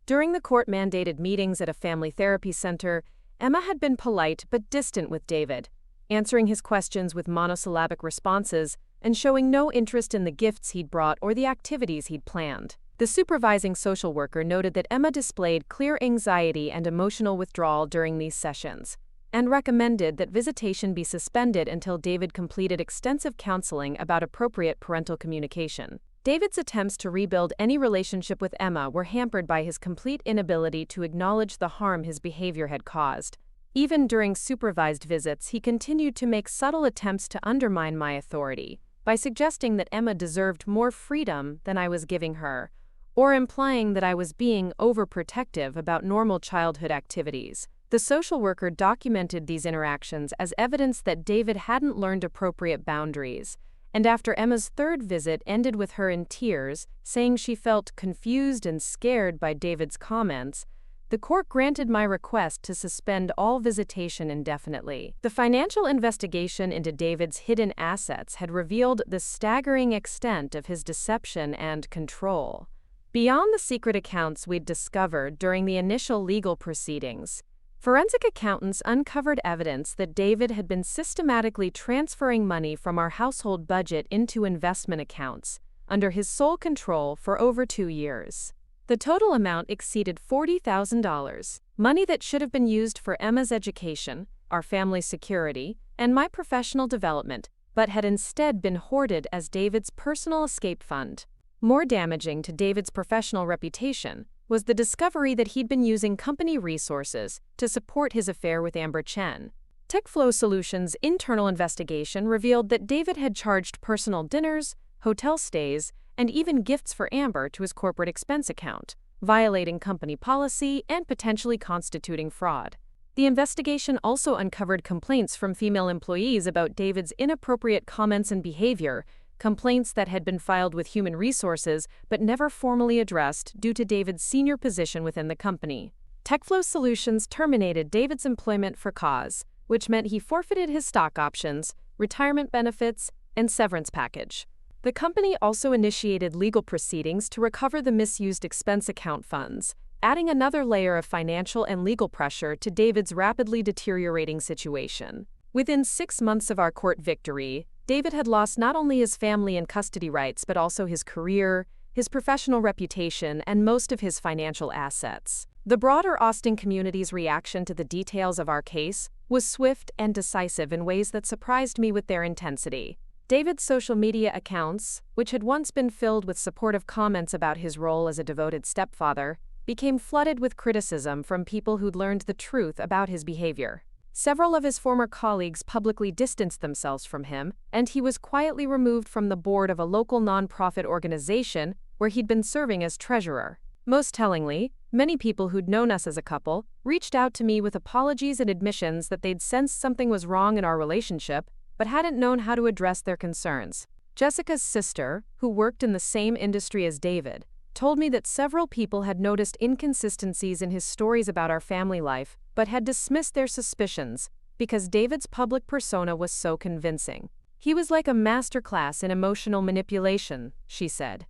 Speaker 1: During the court-mandated meetings at a family therapy center, Emma had been polite but distant with David, answering his questions with monosyllabic responses and showing no interest in the gifts he'd brought or the activities he'd planned. The supervising social worker noted that Emma displayed clear anxiety and emotional withdrawal during these sessions, and recommended that visitation be suspended until David completed extensive counseling about appropriate parental communication. David's attempts to rebuild any relationship with Emma were hampered by his complete inability to acknowledge the harm his behavior had caused. Even during supervised visits, he continued to make subtle attempts to undermine my authority by suggesting that Emma deserved more freedom than I was giving her, or implying that I was being overprotective about normal childhood activities. The social worker documented these interactions as evidence that David hadn't learned appropriate boundaries, and after Emma's third visit ended with her in tears, saying she felt confused and scared by David's comments, the court granted my request to suspend all visitation indefinitely. The financial investigation into David's hidden assets had revealed the staggering extent of his deception and control. Beyond the secret accounts we'd discovered during the initial legal proceedings, forensic accountants uncovered evidence that David had been systematically transferring money from our household budget into investment accounts, under his sole control for over 2 years. The total amount exceeded $40,000, money that should have been used for Emma's education, our family's security, and my professional development, but had instead been hoarded as David's personal escape fund. More damaging to David's professional reputation was the discovery that he'd been using company resources to support his affair with Amber Chen. TechFlow Solutions' internal investigation revealed that David had charged personal dinners, hotel stays, and even gifts for Amber to his corporate expense account, violating company policy and potentially constituting fraud. The investigation also uncovered complaints from female employees about David's inappropriate comments and behavior, complaints that had been filed with Human Resources but never formally addressed due to David's senior position within the company. TechFlow Solutions terminated David's employment for cause, which meant he forfeited his stock options, retirement benefits, and severance package. The company also initiated legal proceedings to recover the misused expense account funds, adding another layer of financial and legal pressure to David's rapidly deteriorating situation. Within 6 months of our court victory, David had lost not only his family and custody rights but also his career, his professional reputation, and most of his financial assets. The broader Austin community's reaction to the details of our case was swift and decisive in ways that surprised me with their intensity. David's social media accounts, which had once been filled with supportive comments about his role as a devoted stepfather, became flooded with criticism from people who'd learned the truth about his behavior. Several of his former colleagues publicly distanced themselves from him, and he was quietly removed from the board of a local nonprofit organization where he'd been serving as treasurer. Most tellingly, many people who'd known us as a couple reached out to me with apologies and admissions that they'd sensed something was wrong in our relationship, but hadn't known how to address their concerns. Jessica's sister, who worked in the same industry as David, told me that several people had noticed inconsistencies in his stories about our family life, but had dismissed their suspicions because David's public persona was so convincing. He was like a masterclass in emotional manipulation, she said.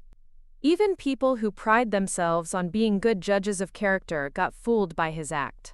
Speaker 1: Even people who pride themselves on being good judges of character got fooled by his act.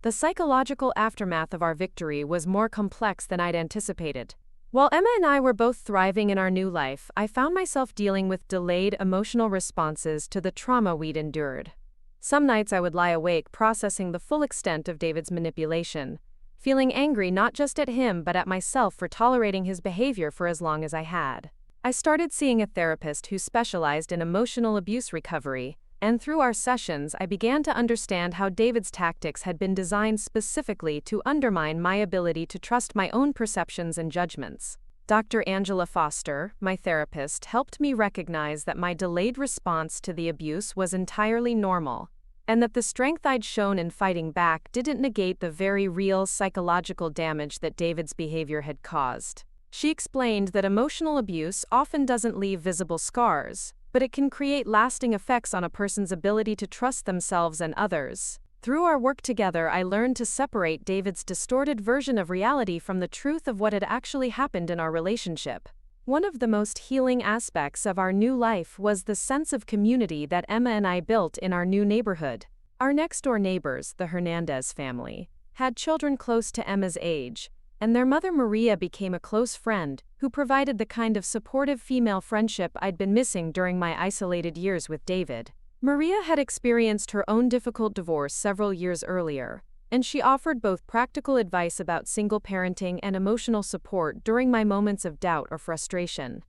Speaker 1: The psychological aftermath of our victory was more complex than I'd anticipated. While Emma and I were both thriving in our new life, I found myself dealing with delayed emotional responses to the trauma we'd endured. Some nights I would lie awake processing the full extent of David's manipulation, feeling angry not just at him but at myself for tolerating his behavior for as long as I had. I started seeing a therapist who specialized in emotional abuse recovery, and through our sessions I began to understand how David's tactics had been designed specifically to undermine my ability to trust my own perceptions and judgments. Dr. Angela Foster, my therapist, helped me recognize that my delayed response to the abuse was entirely normal, and that the strength I'd shown in fighting back didn't negate the very real psychological damage that David's behavior had caused. She explained that emotional abuse often doesn't leave visible scars, but it can create lasting effects on a person's ability to trust themselves and others. Through our work together, I learned to separate David's distorted version of reality from the truth of what had actually happened in our relationship. One of the most healing aspects of our new life was the sense of community that Emma and I built in our new neighborhood. Our next-door neighbors, the Hernandez family, had children close to Emma's age, and their mother Maria became a close friend who provided the kind of supportive female friendship I'd been missing during my isolated years with David. Maria had experienced her own difficult divorce several years earlier, and she offered both practical advice about single parenting and emotional support during my moments of doubt or frustration.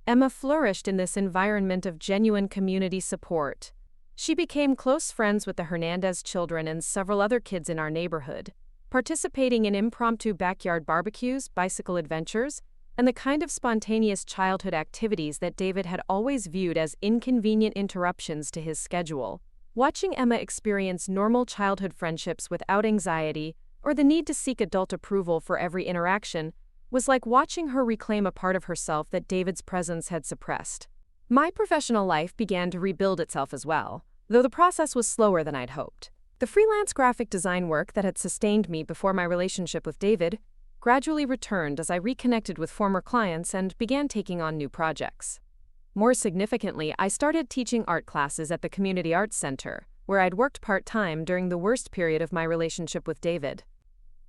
Speaker 1: Emma flourished in this environment of genuine community support. She became close friends with the Hernandez children and several other kids in our neighborhood, participating in impromptu backyard barbecues, bicycle adventures, and the kind of spontaneous childhood activities that David had always viewed as inconvenient interruptions to his schedule. Watching Emma experience normal childhood friendships without anxiety or the need to seek adult approval for every interaction was like watching her reclaim a part of herself that David's presence had suppressed. My professional life began to rebuild itself as well, though the process was slower than I'd hoped. The freelance graphic design work that had sustained me before my relationship with David gradually returned as I reconnected with former clients and began taking on new projects. More significantly, I started teaching art classes at the Community Arts Center, where I'd worked part-time during the worst period of my relationship with David.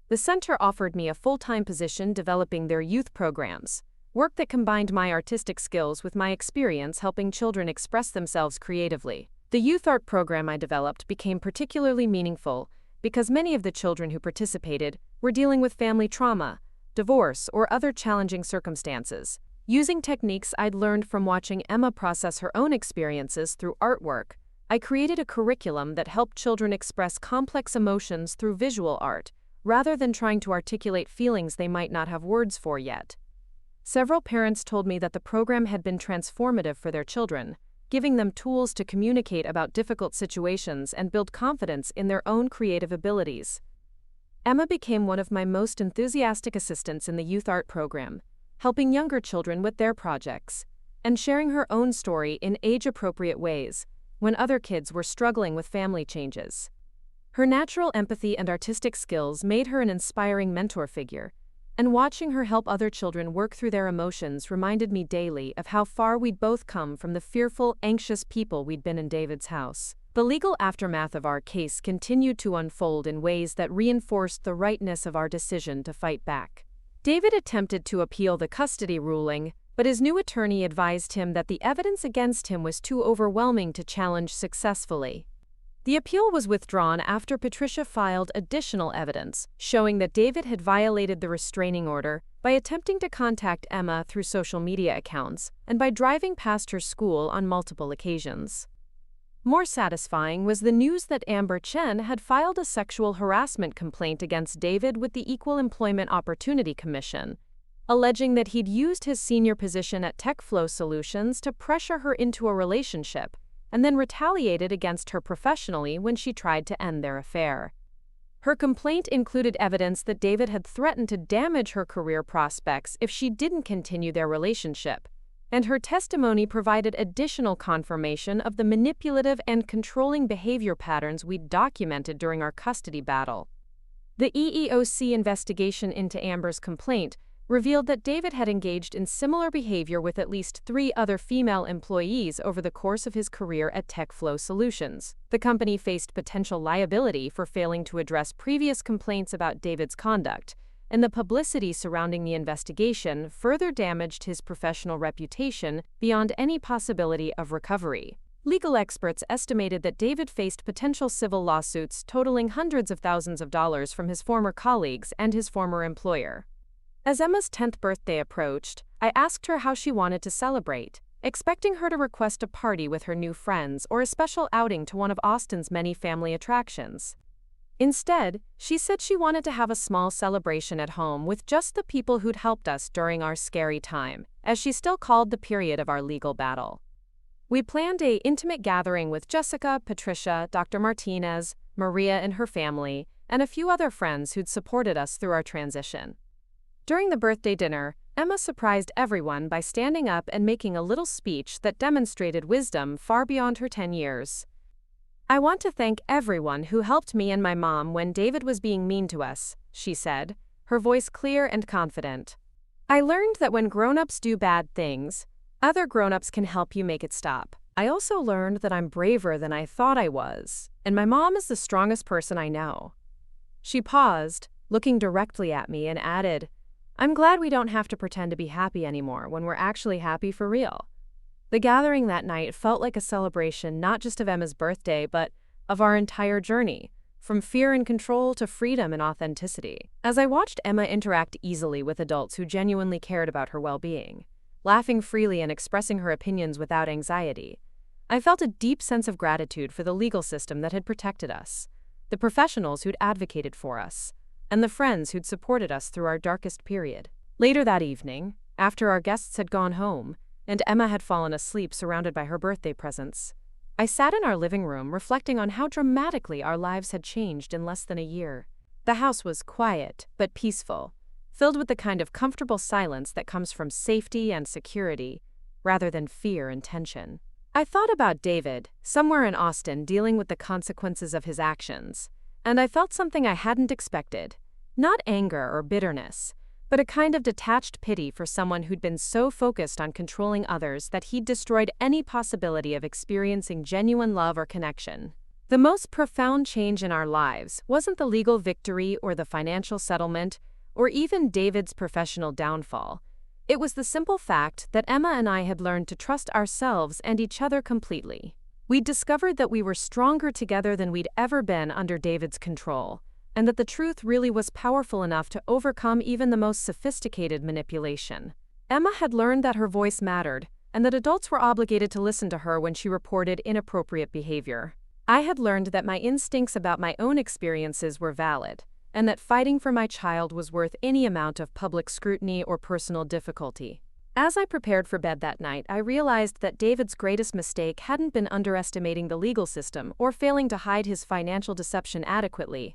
Speaker 1: The center offered me a full-time position developing their youth programs, work that combined my artistic skills with my experience helping children express themselves creatively. The youth art program I developed became particularly meaningful because many of the children who participated were dealing with family trauma, divorce, or other challenging circumstances. Using techniques I'd learned from watching Emma process her own experiences through artwork, I created a curriculum that helped children express complex emotions through visual art, rather than trying to articulate feelings they might not have words for yet. Several parents told me that the program had been transformative for their children, giving them tools to communicate about difficult situations and build confidence in their own creative abilities. Emma became one of my most enthusiastic assistants in the youth art program, helping younger children with their projects, and sharing her own story in age-appropriate ways when other kids were struggling with family changes. Her natural empathy and artistic skills made her an inspiring mentor figure, and watching her help other children work through their emotions reminded me daily of how far we'd both come from the fearful, anxious people we'd been in David's house. The legal aftermath of our case continued to unfold in ways that reinforced the rightness of our decision to fight back. David attempted to appeal the custody ruling, but his new attorney advised him that the evidence against him was too overwhelming to challenge successfully. The appeal was withdrawn after Patricia filed additional evidence, showing that David had violated the restraining order by attempting to contact Emma through social media accounts and by driving past her school on multiple occasions. More satisfying was the news that Amber Chen had filed a sexual harassment complaint against David with the Equal Employment Opportunity Commission, alleging that he'd used his senior position at TechFlow Solutions to pressure her into a relationship and then retaliated against her professionally when she tried to end their affair. Her complaint included evidence that David had threatened to damage her career prospects if she didn't continue their relationship, and her testimony provided additional confirmation of the manipulative and controlling behavior patterns we'd documented during our custody battle. The EEOC investigation into Amber's complaint revealed that David had engaged in similar behavior with at least 3 other female employees over the course of his career at TechFlow Solutions. The company faced potential liability for failing to address previous complaints about David's conduct, and the publicity surrounding the investigation further damaged his professional reputation beyond any possibility of recovery. Legal experts estimated that David faced potential civil lawsuits totaling hundreds of thousands of dollars from his former colleagues and his former employer. As Emma's 10th birthday approached, I asked her how she wanted to celebrate, expecting her to request a party with her new friends or a special outing to one of Austin's many family attractions. Instead, she said she wanted to have a small celebration at home with just the people who'd helped us during our scary time, as she still called the period of our legal battle. We planned an intimate gathering with Jessica, Patricia, Dr. Martinez, Maria and her family, and a few other friends who'd supported us through our transition. During the birthday dinner, Emma surprised everyone by standing up and making a little speech that demonstrated wisdom far beyond her 10 years. "I want to thank everyone who helped me and my mom when David was being mean to us," she said, her voice clear and confident. I learned that when grown-ups do bad things, other grown-ups can help you make it stop. I also learned that I'm braver than I thought I was, and my mom is the strongest person I know. She paused, looking directly at me, and added, "I'm glad we don't have to pretend to be happy anymore when we're actually happy for real." The gathering that night felt like a celebration not just of Emma's birthday, but of our entire journey, from fear and control to freedom and authenticity. As I watched Emma interact easily with adults who genuinely cared about her well-being, laughing freely and expressing her opinions without anxiety, I felt a deep sense of gratitude for the legal system that had protected us, the professionals who'd advocated for us, and the friends who'd supported us through our darkest period. Later that evening, after our guests had gone home, and Emma had fallen asleep surrounded by her birthday presents, I sat in our living room reflecting on how dramatically our lives had changed in less than a year. The house was quiet, but peaceful, filled with the kind of comfortable silence that comes from safety and security, rather than fear and tension. I thought about David, somewhere in Austin dealing with the consequences of his actions, and I felt something I hadn't expected. Not anger or bitterness, but a kind of detached pity for someone who'd been so focused on controlling others that he'd destroyed any possibility of experiencing genuine love or connection. The most profound change in our lives wasn't the legal victory or the financial settlement, or even David's professional downfall. It was the simple fact that Emma and I had learned to trust ourselves and each other completely. We'd discovered that we were stronger together than we'd ever been under David's control, and that the truth really was powerful enough to overcome even the most sophisticated manipulation. Emma had learned that her voice mattered, and that adults were obligated to listen to her when she reported inappropriate behavior. I had learned that my instincts about my own experiences were valid, and that fighting for my child was worth any amount of public scrutiny or personal difficulty. As I prepared for bed that night, I realized that David's greatest mistake hadn't been underestimating the legal system or failing to hide his financial deception adequately.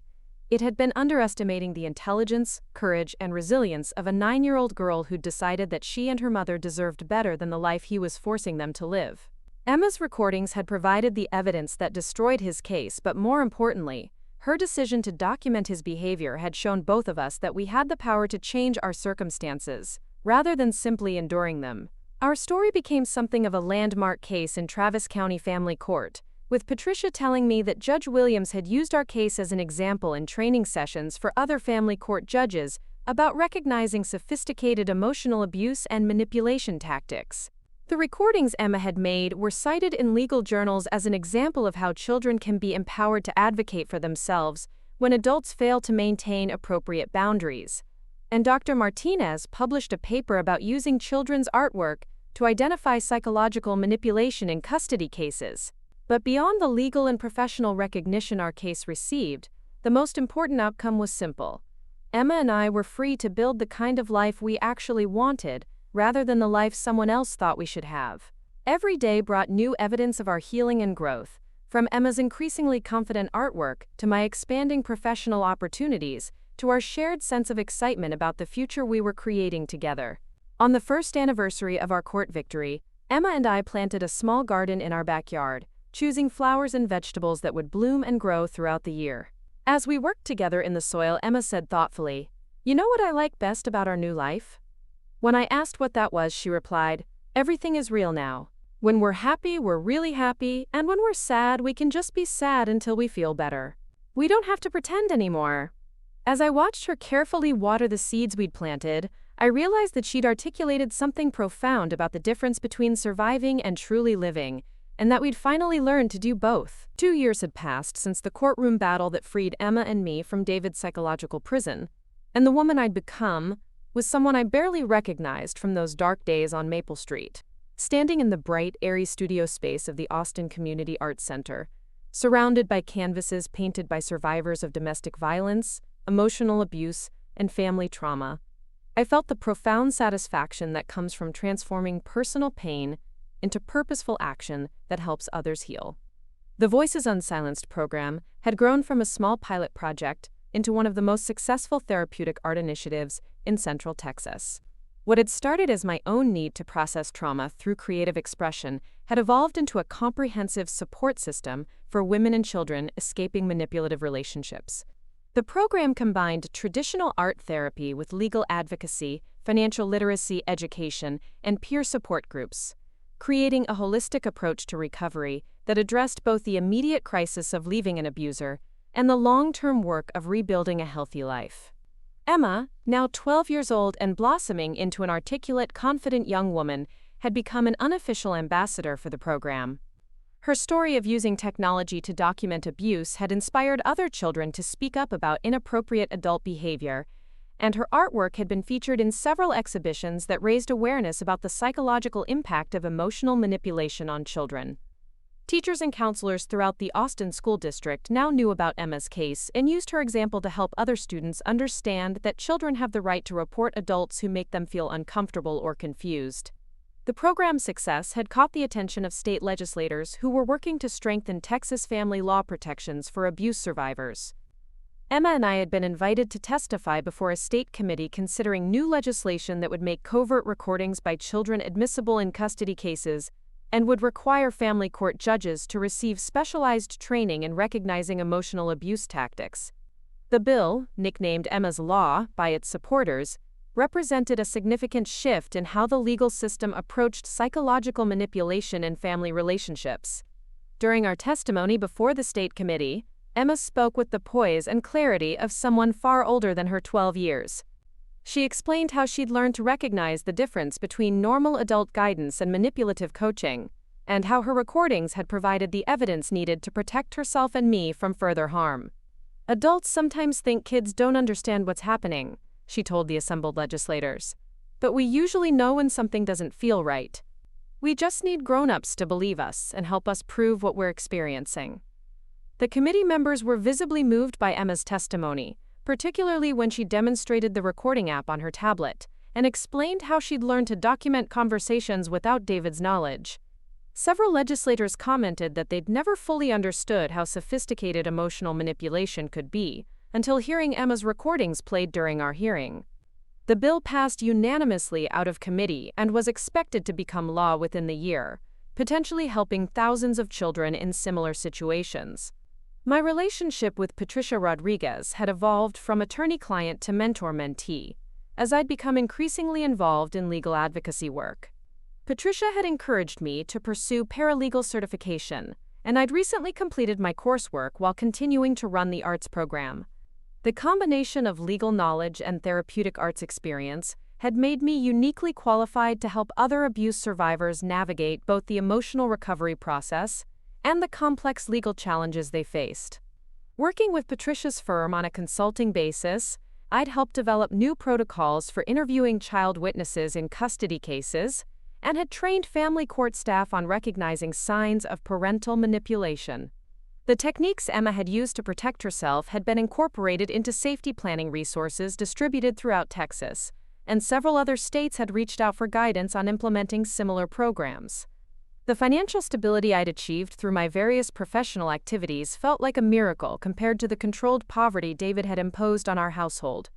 Speaker 1: It had been underestimating the intelligence, courage, and resilience of a 9-year-old girl who'd decided that she and her mother deserved better than the life he was forcing them to live. Emma's recordings had provided the evidence that destroyed his case, but more importantly, her decision to document his behavior had shown both of us that we had the power to change our circumstances, rather than simply enduring them. Our story became something of a landmark case in Travis County Family Court, with Patricia telling me that Judge Williams had used our case as an example in training sessions for other family court judges about recognizing sophisticated emotional abuse and manipulation tactics. The recordings Emma had made were cited in legal journals as an example of how children can be empowered to advocate for themselves when adults fail to maintain appropriate boundaries. And Dr. Martinez published a paper about using children's artwork to identify psychological manipulation in custody cases. But beyond the legal and professional recognition our case received, the most important outcome was simple. Emma and I were free to build the kind of life we actually wanted, rather than the life someone else thought we should have. Every day brought new evidence of our healing and growth, from Emma's increasingly confident artwork to my expanding professional opportunities, to our shared sense of excitement about the future we were creating together. On the first anniversary of our court victory, Emma and I planted a small garden in our backyard, choosing flowers and vegetables that would bloom and grow throughout the year. As we worked together in the soil, Emma said thoughtfully, "You know what I like best about our new life?" When I asked what that was, she replied, "Everything is real now. When we're happy, we're really happy, and when we're sad, we can just be sad until we feel better. We don't have to pretend anymore." As I watched her carefully water the seeds we'd planted, I realized that she'd articulated something profound about the difference between surviving and truly living, and that we'd finally learned to do both. 2 years had passed since the courtroom battle that freed Emma and me from David's psychological prison, and the woman I'd become was someone I barely recognized from those dark days on Maple Street. Standing in the bright, airy studio space of the Austin Community Arts Center, surrounded by canvases painted by survivors of domestic violence, emotional abuse, and family trauma, I felt the profound satisfaction that comes from transforming personal pain into purposeful action that helps others heal. The Voices Unsilenced program had grown from a small pilot project into one of the most successful therapeutic art initiatives in Central Texas. What had started as my own need to process trauma through creative expression had evolved into a comprehensive support system for women and children escaping manipulative relationships. The program combined traditional art therapy with legal advocacy, financial literacy education, and peer support groups, creating a holistic approach to recovery that addressed both the immediate crisis of leaving an abuser and the long-term work of rebuilding a healthy life. Emma, now 12 years old and blossoming into an articulate, confident young woman, had become an unofficial ambassador for the program. Her story of using technology to document abuse had inspired other children to speak up about inappropriate adult behavior, and her artwork had been featured in several exhibitions that raised awareness about the psychological impact of emotional manipulation on children. Teachers and counselors throughout the Austin School District now knew about Emma's case and used her example to help other students understand that children have the right to report adults who make them feel uncomfortable or confused. The program's success had caught the attention of state legislators who were working to strengthen Texas family law protections for abuse survivors. Emma and I had been invited to testify before a state committee considering new legislation that would make covert recordings by children admissible in custody cases and would require family court judges to receive specialized training in recognizing emotional abuse tactics. The bill, nicknamed Emma's Law by its supporters, represented a significant shift in how the legal system approached psychological manipulation in family relationships. During our testimony before the state committee, Emma spoke with the poise and clarity of someone far older than her 12 years. She explained how she'd learned to recognize the difference between normal adult guidance and manipulative coaching, and how her recordings had provided the evidence needed to protect herself and me from further harm. Adults sometimes think kids don't understand what's happening, she told the assembled legislators. But we usually know when something doesn't feel right. We just need grown-ups to believe us and help us prove what we're experiencing. The committee members were visibly moved by Emma's testimony, particularly when she demonstrated the recording app on her tablet and explained how she'd learned to document conversations without David's knowledge. Several legislators commented that they'd never fully understood how sophisticated emotional manipulation could be until hearing Emma's recordings played during our hearing. The bill passed unanimously out of committee and was expected to become law within the year, potentially helping thousands of children in similar situations. My relationship with Patricia Rodriguez had evolved from attorney-client to mentor-mentee, as I'd become increasingly involved in legal advocacy work. Patricia had encouraged me to pursue paralegal certification, and I'd recently completed my coursework while continuing to run the arts program. The combination of legal knowledge and therapeutic arts experience had made me uniquely qualified to help other abuse survivors navigate both the emotional recovery process and the complex legal challenges they faced. Working with Patricia's firm on a consulting basis, I'd helped develop new protocols for interviewing child witnesses in custody cases and had trained family court staff on recognizing signs of parental manipulation. The techniques Emma had used to protect herself had been incorporated into safety planning resources distributed throughout Texas, and several other states had reached out for guidance on implementing similar programs. The financial stability I'd achieved through my various professional activities felt like a miracle compared to the controlled poverty David had imposed on our household.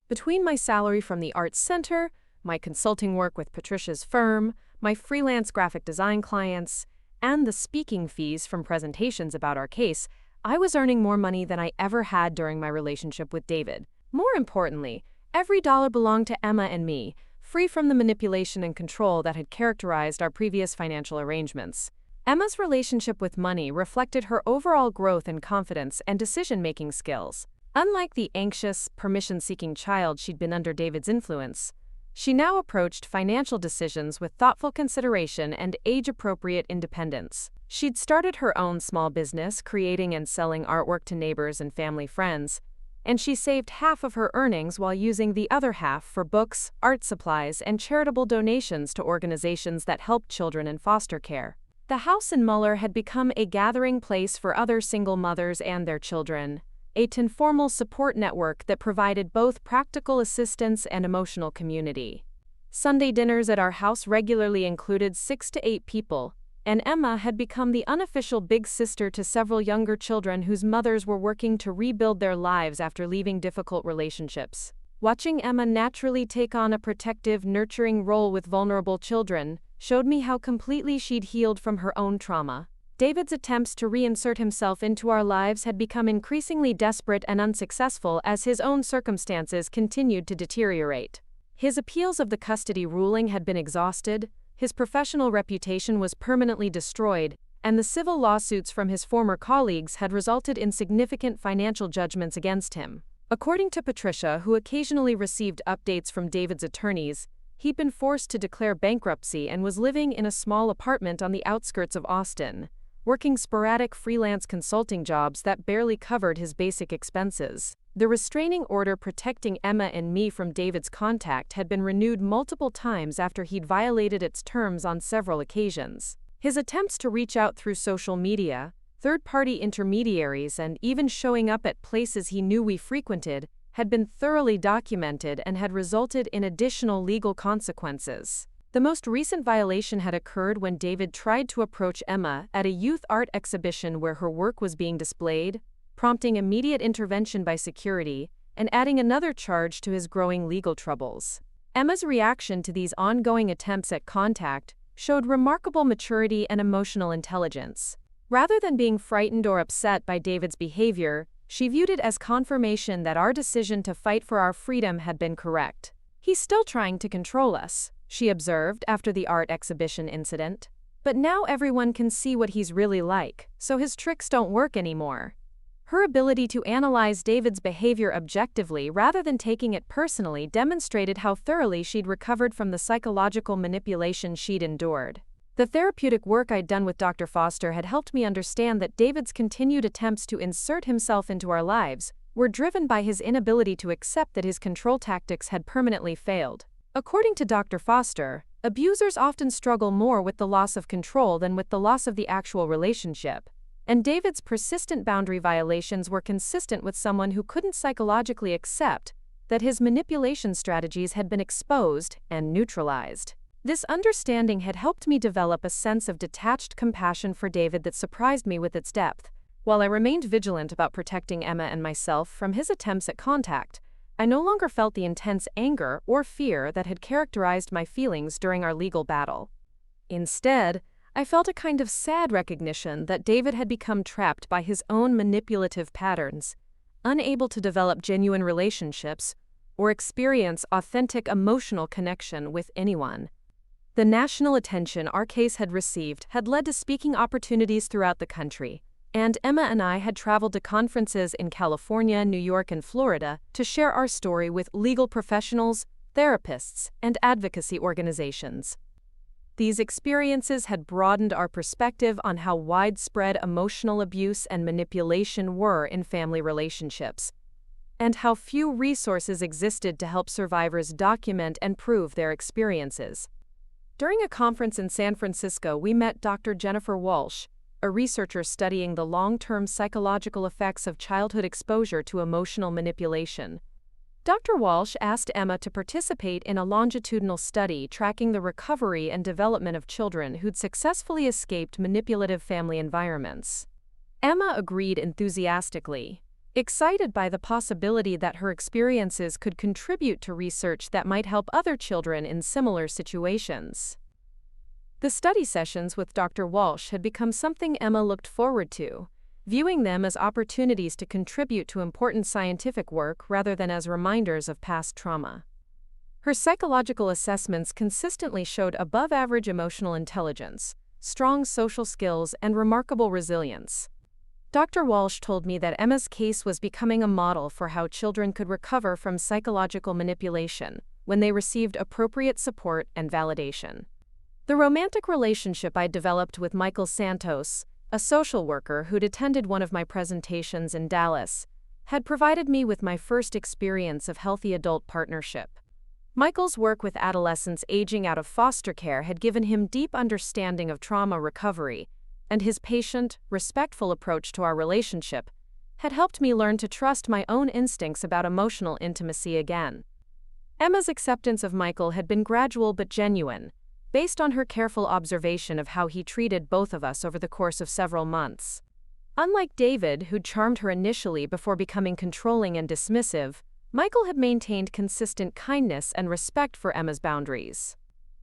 Speaker 1: Between my salary from the Arts Center, my consulting work with Patricia's firm, my freelance graphic design clients, and the speaking fees from presentations about our case, I was earning more money than I ever had during my relationship with David. More importantly, every dollar belonged to Emma and me, free from the manipulation and control that had characterized our previous financial arrangements. Emma's relationship with money reflected her overall growth in confidence and decision-making skills. Unlike the anxious, permission-seeking child she'd been under David's influence, she now approached financial decisions with thoughtful consideration and age-appropriate independence. She'd started her own small business, creating and selling artwork to neighbors and family friends, and she saved half of her earnings while using the other half for books, art supplies, and charitable donations to organizations that help children in foster care. The house in Muller had become a gathering place for other single mothers and their children, an informal support network that provided both practical assistance and emotional community. Sunday dinners at our house regularly included 6 to 8 people, and Emma had become the unofficial big sister to several younger children whose mothers were working to rebuild their lives after leaving difficult relationships. Watching Emma naturally take on a protective, nurturing role with vulnerable children showed me how completely she'd healed from her own trauma. David's attempts to reinsert himself into our lives had become increasingly desperate and unsuccessful as his own circumstances continued to deteriorate. His appeals of the custody ruling had been exhausted, his professional reputation was permanently destroyed, and the civil lawsuits from his former colleagues had resulted in significant financial judgments against him. According to Patricia, who occasionally received updates from David's attorneys, he'd been forced to declare bankruptcy and was living in a small apartment on the outskirts of Austin, working sporadic freelance consulting jobs that barely covered his basic expenses. The restraining order protecting Emma and me from David's contact had been renewed multiple times after he'd violated its terms on several occasions. His attempts to reach out through social media, third-party intermediaries, and even showing up at places he knew we frequented had been thoroughly documented and had resulted in additional legal consequences. The most recent violation had occurred when David tried to approach Emma at a youth art exhibition where her work was being displayed, prompting immediate intervention by security and adding another charge to his growing legal troubles. Emma's reaction to these ongoing attempts at contact showed remarkable maturity and emotional intelligence. Rather than being frightened or upset by David's behavior, she viewed it as confirmation that our decision to fight for our freedom had been correct. "He's still trying to control us," she observed after the art exhibition incident. "But now everyone can see what he's really like, so his tricks don't work anymore." Her ability to analyze David's behavior objectively rather than taking it personally demonstrated how thoroughly she'd recovered from the psychological manipulation she'd endured. The therapeutic work I'd done with Dr. Foster had helped me understand that David's continued attempts to insert himself into our lives were driven by his inability to accept that his control tactics had permanently failed. According to Dr. Foster, abusers often struggle more with the loss of control than with the loss of the actual relationship, and David's persistent boundary violations were consistent with someone who couldn't psychologically accept that his manipulation strategies had been exposed and neutralized. This understanding had helped me develop a sense of detached compassion for David that surprised me with its depth. While I remained vigilant about protecting Emma and myself from his attempts at contact, I no longer felt the intense anger or fear that had characterized my feelings during our legal battle. Instead, I felt a kind of sad recognition that David had become trapped by his own manipulative patterns, unable to develop genuine relationships or experience authentic emotional connection with anyone. The national attention our case had received had led to speaking opportunities throughout the country, and Emma and I had traveled to conferences in California, New York, and Florida to share our story with legal professionals, therapists, and advocacy organizations. These experiences had broadened our perspective on how widespread emotional abuse and manipulation were in family relationships, and how few resources existed to help survivors document and prove their experiences. During a conference in San Francisco, we met Dr. Jennifer Walsh, a researcher studying the long-term psychological effects of childhood exposure to emotional manipulation. Dr. Walsh asked Emma to participate in a longitudinal study tracking the recovery and development of children who'd successfully escaped manipulative family environments. Emma agreed enthusiastically, excited by the possibility that her experiences could contribute to research that might help other children in similar situations. The study sessions with Dr. Walsh had become something Emma looked forward to, viewing them as opportunities to contribute to important scientific work rather than as reminders of past trauma. Her psychological assessments consistently showed above-average emotional intelligence, strong social skills, and remarkable resilience. Dr. Walsh told me that Emma's case was becoming a model for how children could recover from psychological manipulation when they received appropriate support and validation. The romantic relationship I developed with Michael Santos, a social worker who'd attended one of my presentations in Dallas, had provided me with my first experience of healthy adult partnership. Michael's work with adolescents aging out of foster care had given him deep understanding of trauma recovery, and his patient, respectful approach to our relationship had helped me learn to trust my own instincts about emotional intimacy again. Emma's acceptance of Michael had been gradual but genuine, based on her careful observation of how he treated both of us over the course of several months. Unlike David, who'd charmed her initially before becoming controlling and dismissive, Michael had maintained consistent kindness and respect for Emma's boundaries.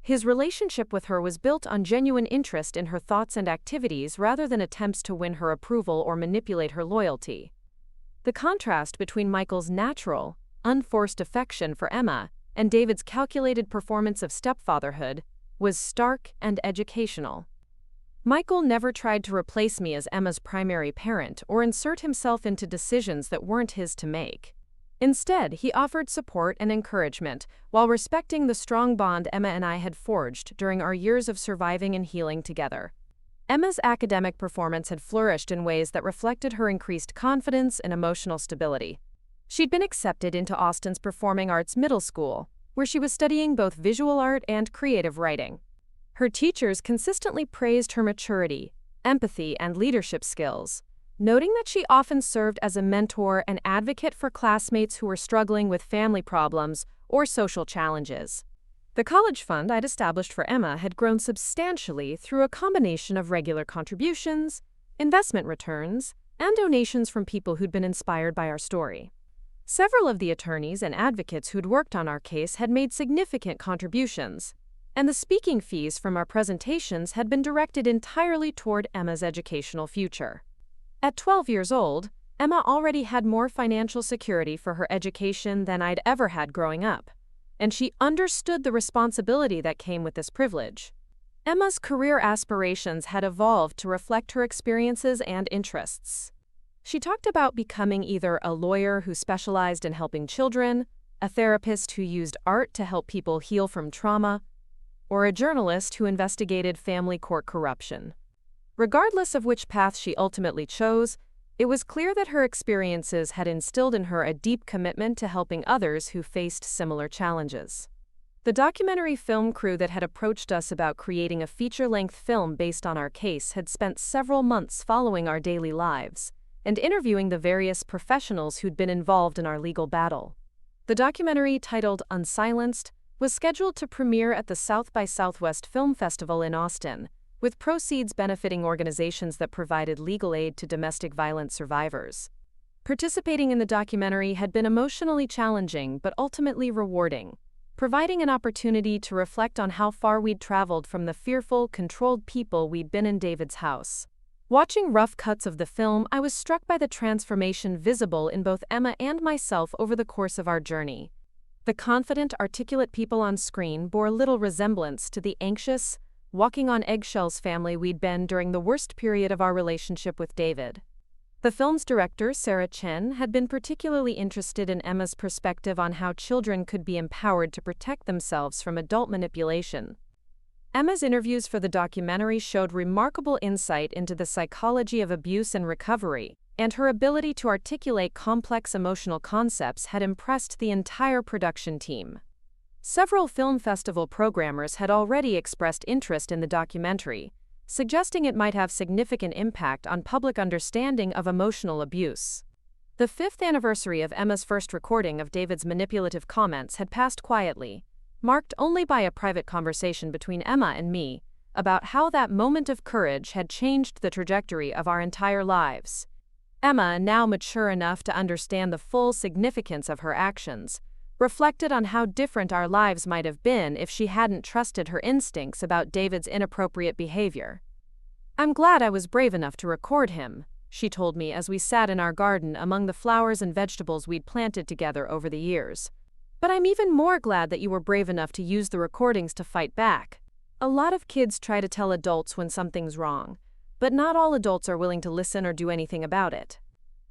Speaker 1: His relationship with her was built on genuine interest in her thoughts and activities rather than attempts to win her approval or manipulate her loyalty. The contrast between Michael's natural, unforced affection for Emma and David's calculated performance of stepfatherhood was stark and educational. Michael never tried to replace me as Emma's primary parent or insert himself into decisions that weren't his to make. Instead, he offered support and encouragement while respecting the strong bond Emma and I had forged during our years of surviving and healing together. Emma's academic performance had flourished in ways that reflected her increased confidence and emotional stability. She'd been accepted into Austin's Performing Arts Middle School, where she was studying both visual art and creative writing. Her teachers consistently praised her maturity, empathy, and leadership skills, noting that she often served as a mentor and advocate for classmates who were struggling with family problems or social challenges. The college fund I'd established for Emma had grown substantially through a combination of regular contributions, investment returns, and donations from people who'd been inspired by our story. Several of the attorneys and advocates who'd worked on our case had made significant contributions, and the speaking fees from our presentations had been directed entirely toward Emma's educational future. At 12 years old, Emma already had more financial security for her education than I'd ever had growing up, and she understood the responsibility that came with this privilege. Emma's career aspirations had evolved to reflect her experiences and interests. She talked about becoming either a lawyer who specialized in helping children, a therapist who used art to help people heal from trauma, or a journalist who investigated family court corruption. Regardless of which path she ultimately chose, it was clear that her experiences had instilled in her a deep commitment to helping others who faced similar challenges. The documentary film crew that had approached us about creating a feature-length film based on our case had spent several months following our daily lives and interviewing the various professionals who'd been involved in our legal battle. The documentary, titled Unsilenced, was scheduled to premiere at the South by Southwest Film Festival in Austin, with proceeds benefiting organizations that provided legal aid to domestic violence survivors. Participating in the documentary had been emotionally challenging but ultimately rewarding, providing an opportunity to reflect on how far we'd traveled from the fearful, controlled people we'd been in David's house. Watching rough cuts of the film, I was struck by the transformation visible in both Emma and myself over the course of our journey. The confident, articulate people on screen bore little resemblance to the anxious, walking on eggshells family we'd been during the worst period of our relationship with David. The film's director, Sarah Chen, had been particularly interested in Emma's perspective on how children could be empowered to protect themselves from adult manipulation. Emma's interviews for the documentary showed remarkable insight into the psychology of abuse and recovery, and her ability to articulate complex emotional concepts had impressed the entire production team. Several film festival programmers had already expressed interest in the documentary, suggesting it might have significant impact on public understanding of emotional abuse. The 5th anniversary of Emma's first recording of David's manipulative comments had passed quietly, marked only by a private conversation between Emma and me about how that moment of courage had changed the trajectory of our entire lives. Emma, now mature enough to understand the full significance of her actions, reflected on how different our lives might have been if she hadn't trusted her instincts about David's inappropriate behavior. "I'm glad I was brave enough to record him," she told me as we sat in our garden among the flowers and vegetables we'd planted together over the years. "But I'm even more glad that you were brave enough to use the recordings to fight back. A lot of kids try to tell adults when something's wrong, but not all adults are willing to listen or do anything about it."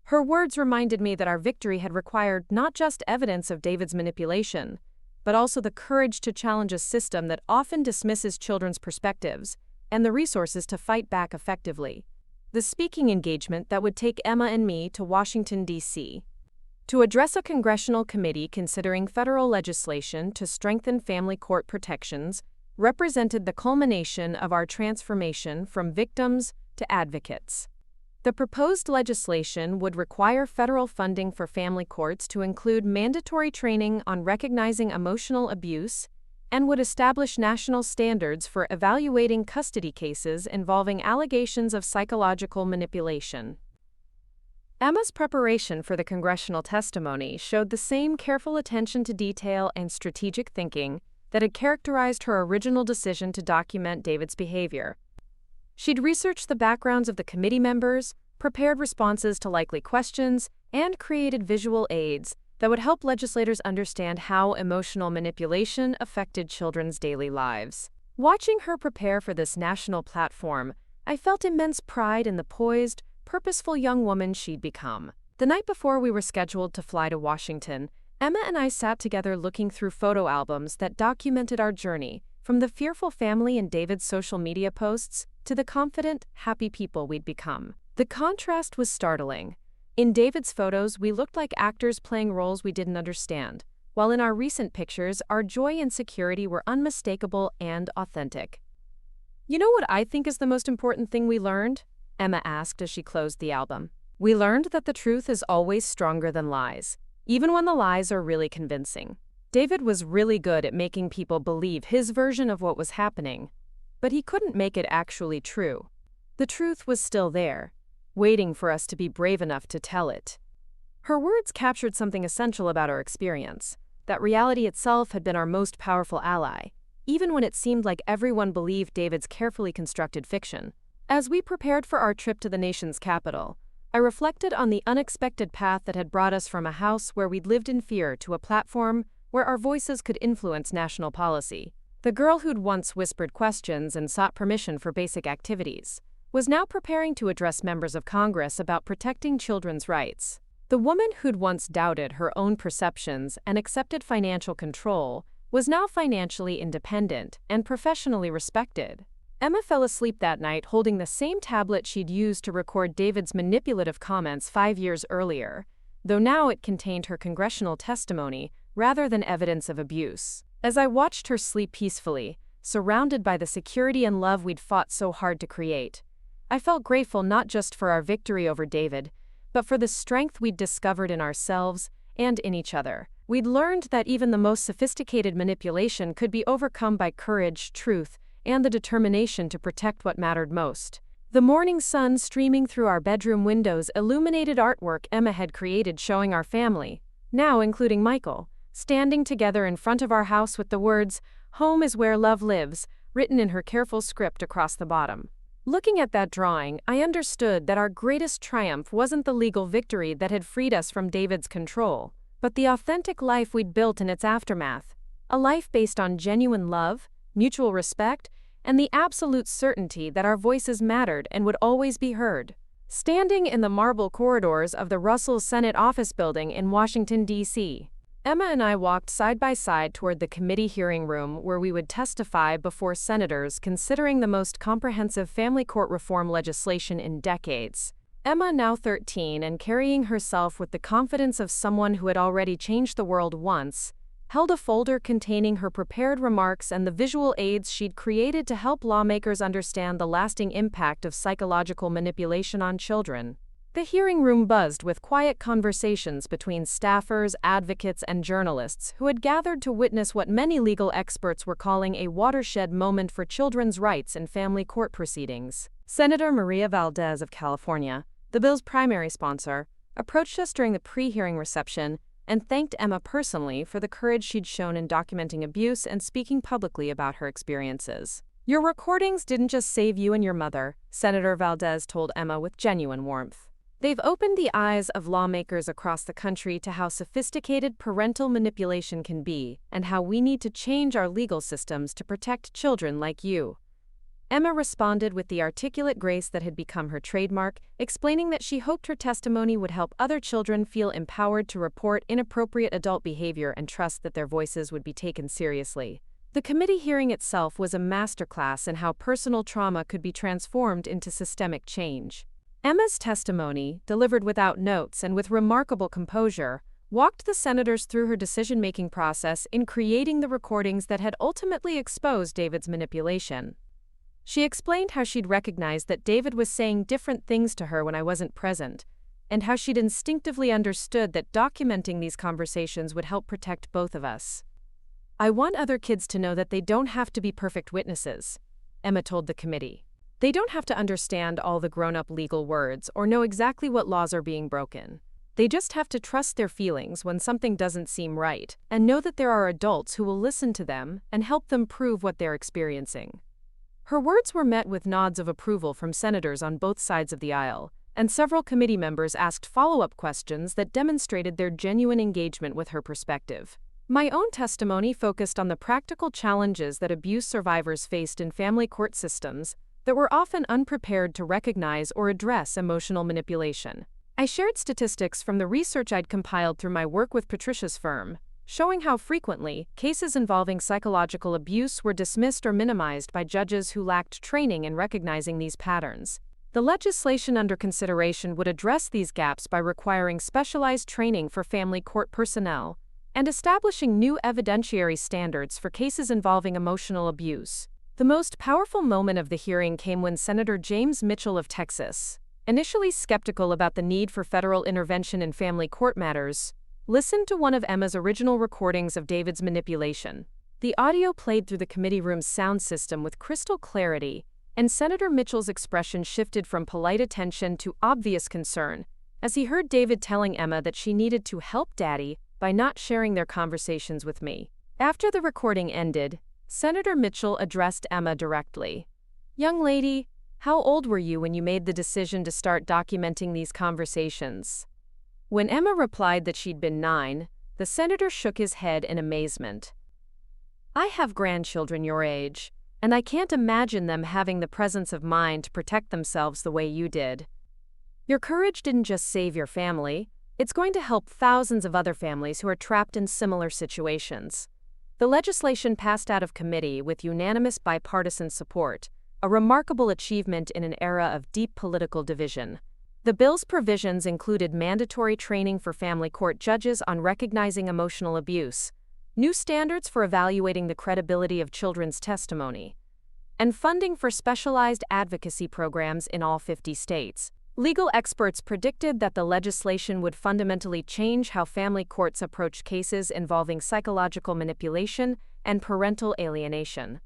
Speaker 1: Her words reminded me that our victory had required not just evidence of David's manipulation, but also the courage to challenge a system that often dismisses children's perspectives and the resources to fight back effectively. The speaking engagement that would take Emma and me to Washington, D.C. to address a congressional committee considering federal legislation to strengthen family court protections represented the culmination of our transformation from victims to advocates. The proposed legislation would require federal funding for family courts to include mandatory training on recognizing emotional abuse and would establish national standards for evaluating custody cases involving allegations of psychological manipulation. Emma's preparation for the congressional testimony showed the same careful attention to detail and strategic thinking that had characterized her original decision to document David's behavior. She'd researched the backgrounds of the committee members, prepared responses to likely questions, and created visual aids that would help legislators understand how emotional manipulation affected children's daily lives. Watching her prepare for this national platform, I felt immense pride in the poised, purposeful young woman she'd become. The night before we were scheduled to fly to Washington, Emma and I sat together looking through photo albums that documented our journey, from the fearful family in David's social media posts to the confident, happy people we'd become. The contrast was startling. In David's photos, we looked like actors playing roles we didn't understand, while in our recent pictures, our joy and security were unmistakable and authentic. "You know what I think is the most important thing we learned?" Emma asked as she closed the album. "We learned that the truth is always stronger than lies, even when the lies are really convincing." David was really good at making people believe his version of what was happening, but he couldn't make it actually true. The truth was still there, waiting for us to be brave enough to tell it. Her words captured something essential about our experience, that reality itself had been our most powerful ally, even when it seemed like everyone believed David's carefully constructed fiction. As we prepared for our trip to the nation's capital, I reflected on the unexpected path that had brought us from a house where we'd lived in fear to a platform where our voices could influence national policy. The girl who'd once whispered questions and sought permission for basic activities was now preparing to address members of Congress about protecting children's rights. The woman who'd once doubted her own perceptions and accepted financial control was now financially independent and professionally respected. Emma fell asleep that night holding the same tablet she'd used to record David's manipulative comments 5 years earlier, though now it contained her congressional testimony rather than evidence of abuse. As I watched her sleep peacefully, surrounded by the security and love we'd fought so hard to create, I felt grateful not just for our victory over David, but for the strength we'd discovered in ourselves and in each other. We'd learned that even the most sophisticated manipulation could be overcome by courage, truth, and the determination to protect what mattered most. The morning sun streaming through our bedroom windows illuminated artwork Emma had created showing our family, now including Michael, standing together in front of our house with the words, "Home is where love lives," written in her careful script across the bottom. Looking at that drawing, I understood that our greatest triumph wasn't the legal victory that had freed us from David's control, but the authentic life we'd built in its aftermath, a life based on genuine love, mutual respect, and the absolute certainty that our voices mattered and would always be heard. Standing in the marble corridors of the Russell Senate Office Building in Washington, D.C., Emma and I walked side by side toward the committee hearing room where we would testify before senators considering the most comprehensive family court reform legislation in decades. Emma, now 13 and carrying herself with the confidence of someone who had already changed the world once, held a folder containing her prepared remarks and the visual aids she'd created to help lawmakers understand the lasting impact of psychological manipulation on children. The hearing room buzzed with quiet conversations between staffers, advocates, and journalists who had gathered to witness what many legal experts were calling a watershed moment for children's rights in family court proceedings. Senator Maria Valdez of California, the bill's primary sponsor, approached us during the pre-hearing reception and thanked Emma personally for the courage she'd shown in documenting abuse and speaking publicly about her experiences. "Your recordings didn't just save you and your mother," Senator Valdez told Emma with genuine warmth. "They've opened the eyes of lawmakers across the country to how sophisticated parental manipulation can be and how we need to change our legal systems to protect children like you." Emma responded with the articulate grace that had become her trademark, explaining that she hoped her testimony would help other children feel empowered to report inappropriate adult behavior and trust that their voices would be taken seriously. The committee hearing itself was a masterclass in how personal trauma could be transformed into systemic change. Emma's testimony, delivered without notes and with remarkable composure, walked the senators through her decision-making process in creating the recordings that had ultimately exposed David's manipulation. She explained how she'd recognized that David was saying different things to her when I wasn't present, and how she'd instinctively understood that documenting these conversations would help protect both of us. "I want other kids to know that they don't have to be perfect witnesses," Emma told the committee. "They don't have to understand all the grown-up legal words or know exactly what laws are being broken. They just have to trust their feelings when something doesn't seem right, and know that there are adults who will listen to them and help them prove what they're experiencing. Her words were met with nods of approval from senators on both sides of the aisle, and several committee members asked follow-up questions that demonstrated their genuine engagement with her perspective. My own testimony focused on the practical challenges that abuse survivors faced in family court systems that were often unprepared to recognize or address emotional manipulation. I shared statistics from the research I'd compiled through my work with Patricia's firm, showing how frequently cases involving psychological abuse were dismissed or minimized by judges who lacked training in recognizing these patterns. The legislation under consideration would address these gaps by requiring specialized training for family court personnel and establishing new evidentiary standards for cases involving emotional abuse. The most powerful moment of the hearing came when Senator James Mitchell of Texas, initially skeptical about the need for federal intervention in family court matters, listened to one of Emma's original recordings of David's manipulation. The audio played through the committee room's sound system with crystal clarity, and Senator Mitchell's expression shifted from polite attention to obvious concern as he heard David telling Emma that she needed to help Daddy by not sharing their conversations with me. After the recording ended, Senator Mitchell addressed Emma directly. "Young lady, how old were you when you made the decision to start documenting these conversations?" When Emma replied that she'd been 9, the senator shook his head in amazement. "I have grandchildren your age, and I can't imagine them having the presence of mind to protect themselves the way you did. Your courage didn't just save your family, it's going to help thousands of other families who are trapped in similar situations." The legislation passed out of committee with unanimous bipartisan support, a remarkable achievement in an era of deep political division. The bill's provisions included mandatory training for family court judges on recognizing emotional abuse, new standards for evaluating the credibility of children's testimony, and funding for specialized advocacy programs in all 50 states. Legal experts predicted that the legislation would fundamentally change how family courts approach cases involving psychological manipulation and parental alienation.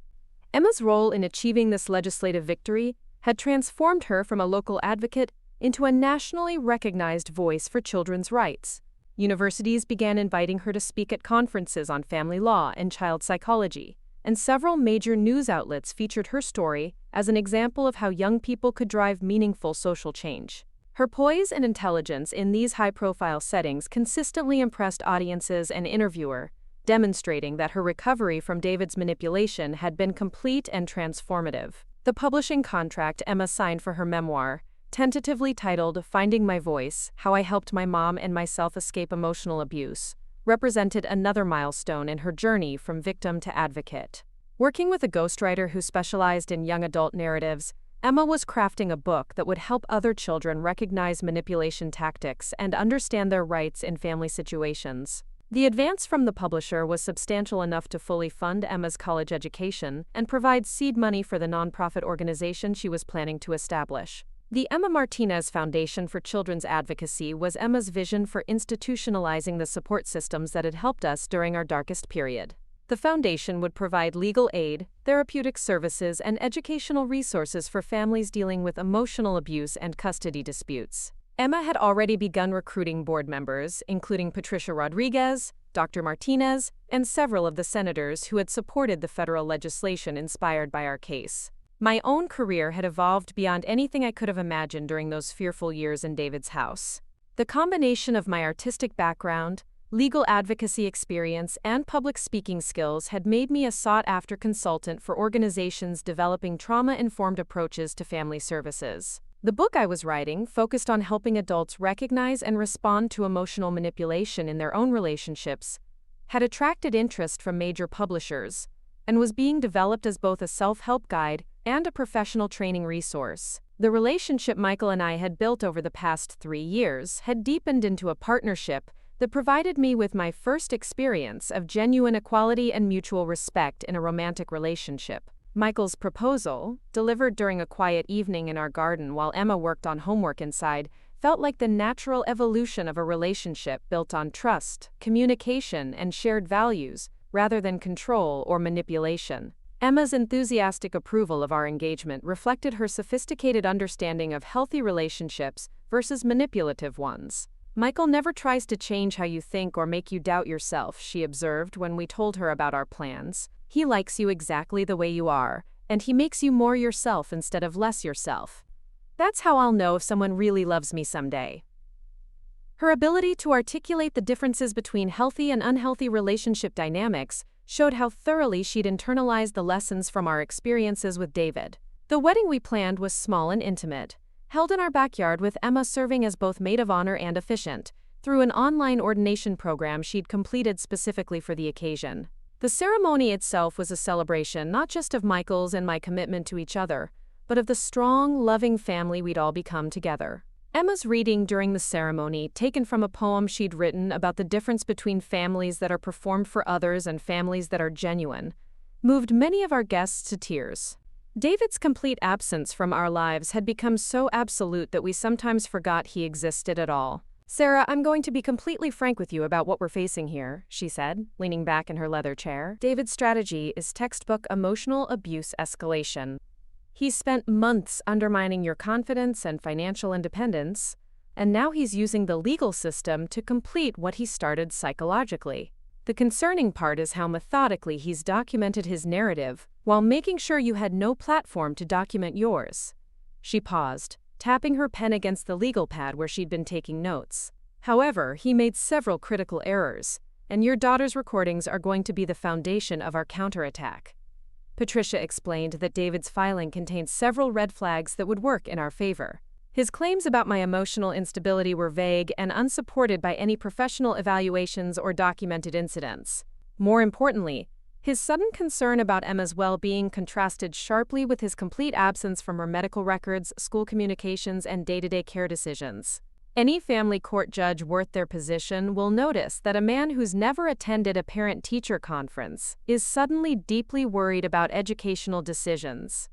Speaker 1: Emma's role in achieving this legislative victory had transformed her from a local advocate into a nationally recognized voice for children's rights. Universities began inviting her to speak at conferences on family law and child psychology, and several major news outlets featured her story as an example of how young people could drive meaningful social change. Her poise and intelligence in these high-profile settings consistently impressed audiences and interviewers, demonstrating that her recovery from David's manipulation had been complete and transformative. The publishing contract Emma signed for her memoir, tentatively titled "Finding My Voice: How I Helped My Mom and Myself Escape Emotional Abuse," represented another milestone in her journey from victim to advocate. Working with a ghostwriter who specialized in young adult narratives, Emma was crafting a book that would help other children recognize manipulation tactics and understand their rights in family situations. The advance from the publisher was substantial enough to fully fund Emma's college education and provide seed money for the nonprofit organization she was planning to establish. The Emma Martinez Foundation for Children's Advocacy was Emma's vision for institutionalizing the support systems that had helped us during our darkest period. The foundation would provide legal aid, therapeutic services, and educational resources for families dealing with emotional abuse and custody disputes. Emma had already begun recruiting board members, including Patricia Rodriguez, Dr. Martinez, and several of the senators who had supported the federal legislation inspired by our case. My own career had evolved beyond anything I could have imagined during those fearful years in David's house. The combination of my artistic background, legal advocacy experience, and public speaking skills had made me a sought-after consultant for organizations developing trauma-informed approaches to family services. The book I was writing focused on helping adults recognize and respond to emotional manipulation in their own relationships, had attracted interest from major publishers, and was being developed as both a self-help guide and a professional training resource. The relationship Michael and I had built over the past 3 years had deepened into a partnership that provided me with my first experience of genuine equality and mutual respect in a romantic relationship. Michael's proposal, delivered during a quiet evening in our garden while Emma worked on homework inside, felt like the natural evolution of a relationship built on trust, communication, and shared values, rather than control or manipulation. Emma's enthusiastic approval of our engagement reflected her sophisticated understanding of healthy relationships versus manipulative ones. Michael never tries to change how you think or make you doubt yourself, she observed when we told her about our plans. He likes you exactly the way you are, and he makes you more yourself instead of less yourself. That's how I'll know if someone really loves me someday. Her ability to articulate the differences between healthy and unhealthy relationship dynamics showed how thoroughly she'd internalized the lessons from our experiences with David. The wedding we planned was small and intimate, held in our backyard with Emma serving as both maid of honor and officiant, through an online ordination program she'd completed specifically for the occasion. The ceremony itself was a celebration not just of Michael's and my commitment to each other, but of the strong, loving family we'd all become together. Emma's reading during the ceremony, taken from a poem she'd written about the difference between families that are performed for others and families that are genuine, moved many of our guests to tears. David's complete absence from our lives had become so absolute that we sometimes forgot he existed at all. "Sarah, I'm going to be completely frank with you about what we're facing here," she said, leaning back in her leather chair. "David's strategy is textbook emotional abuse escalation. He's spent months undermining your confidence and financial independence, and now he's using the legal system to complete what he started psychologically. The concerning part is how methodically he's documented his narrative while making sure you had no platform to document yours." She paused, tapping her pen against the legal pad where she'd been taking notes. "However, he made several critical errors, and your daughter's recordings are going to be the foundation of our counterattack." Patricia explained that David's filing contained several red flags that would work in our favor. His claims about my emotional instability were vague and unsupported by any professional evaluations or documented incidents. More importantly, his sudden concern about Emma's well-being contrasted sharply with his complete absence from her medical records, school communications, and day-to-day care decisions. Any family court judge worth their position will notice that a man who's never attended a parent-teacher conference is suddenly deeply worried about educational decisions,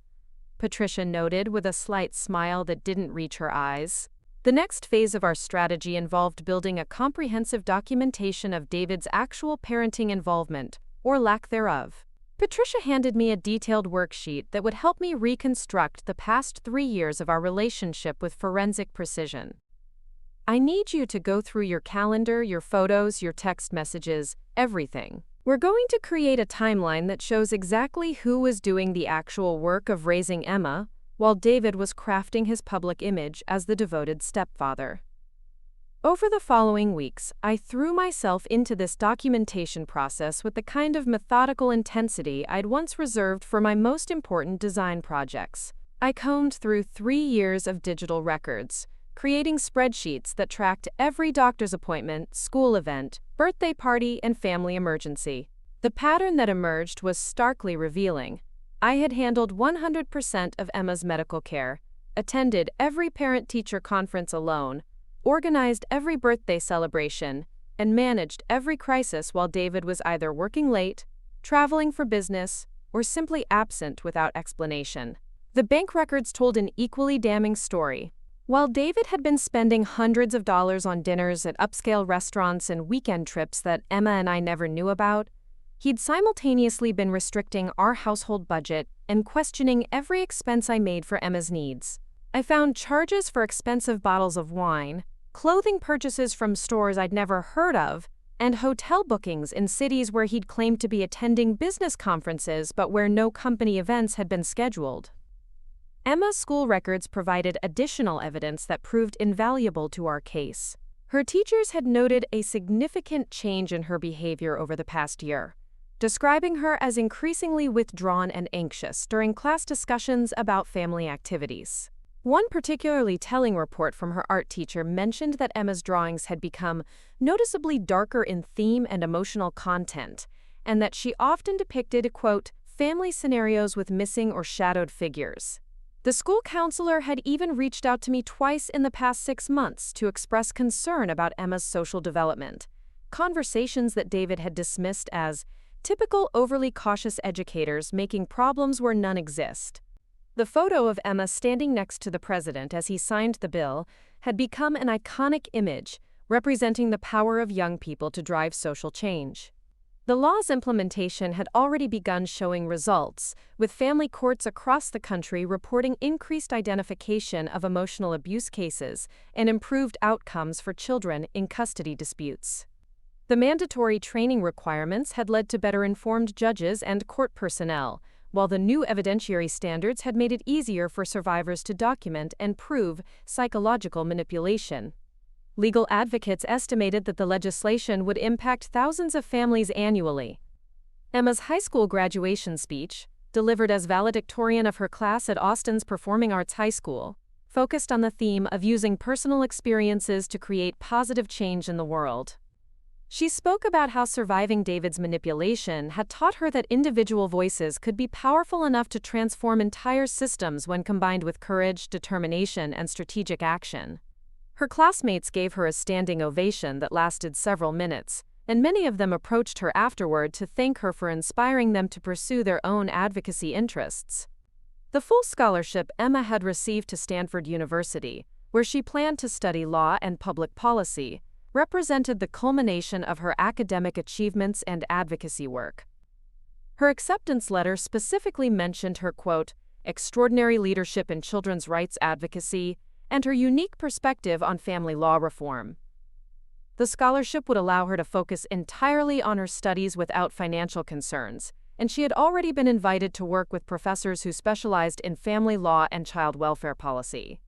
Speaker 1: Patricia noted with a slight smile that didn't reach her eyes. The next phase of our strategy involved building a comprehensive documentation of David's actual parenting involvement, or lack thereof. Patricia handed me a detailed worksheet that would help me reconstruct the past 3 years of our relationship with forensic precision. "I need you to go through your calendar, your photos, your text messages, everything. We're going to create a timeline that shows exactly who was doing the actual work of raising Emma, while David was crafting his public image as the devoted stepfather." Over the following weeks, I threw myself into this documentation process with the kind of methodical intensity I'd once reserved for my most important design projects. I combed through 3 years of digital records, creating spreadsheets that tracked every doctor's appointment, school event, birthday party, and family emergency. The pattern that emerged was starkly revealing. I had handled 100% of Emma's medical care, attended every parent-teacher conference alone, organized every birthday celebration, and managed every crisis while David was either working late, traveling for business, or simply absent without explanation. The bank records told an equally damning story. While David had been spending hundreds of dollars on dinners at upscale restaurants and weekend trips that Emma and I never knew about, he'd simultaneously been restricting our household budget and questioning every expense I made for Emma's needs. I found charges for expensive bottles of wine, clothing purchases from stores I'd never heard of, and hotel bookings in cities where he'd claimed to be attending business conferences but where no company events had been scheduled. Emma's school records provided additional evidence that proved invaluable to our case. Her teachers had noted a significant change in her behavior over the past year, describing her as increasingly withdrawn and anxious during class discussions about family activities. One particularly telling report from her art teacher mentioned that Emma's drawings had become noticeably darker in theme and emotional content, and that she often depicted, quote, family scenarios with missing or shadowed figures. The school counselor had even reached out to me twice in the past 6 months to express concern about Emma's social development, conversations that David had dismissed as typical overly cautious educators making problems where none exist. The photo of Emma standing next to the president as he signed the bill had become an iconic image representing the power of young people to drive social change. The law's implementation had already begun showing results, with family courts across the country reporting increased identification of emotional abuse cases and improved outcomes for children in custody disputes. The mandatory training requirements had led to better informed judges and court personnel, while the new evidentiary standards had made it easier for survivors to document and prove psychological manipulation. Legal advocates estimated that the legislation would impact thousands of families annually. Emma's high school graduation speech, delivered as valedictorian of her class at Austin's Performing Arts High School, focused on the theme of using personal experiences to create positive change in the world. She spoke about how surviving David's manipulation had taught her that individual voices could be powerful enough to transform entire systems when combined with courage, determination, and strategic action. Her classmates gave her a standing ovation that lasted several minutes, and many of them approached her afterward to thank her for inspiring them to pursue their own advocacy interests. The full scholarship Emma had received to Stanford University, where she planned to study law and public policy, represented the culmination of her academic achievements and advocacy work. Her acceptance letter specifically mentioned her, quote, extraordinary leadership in children's rights advocacy, and her unique perspective on family law reform. The scholarship would allow her to focus entirely on her studies without financial concerns, and she had already been invited to work with professors who specialized in family law and child welfare policy.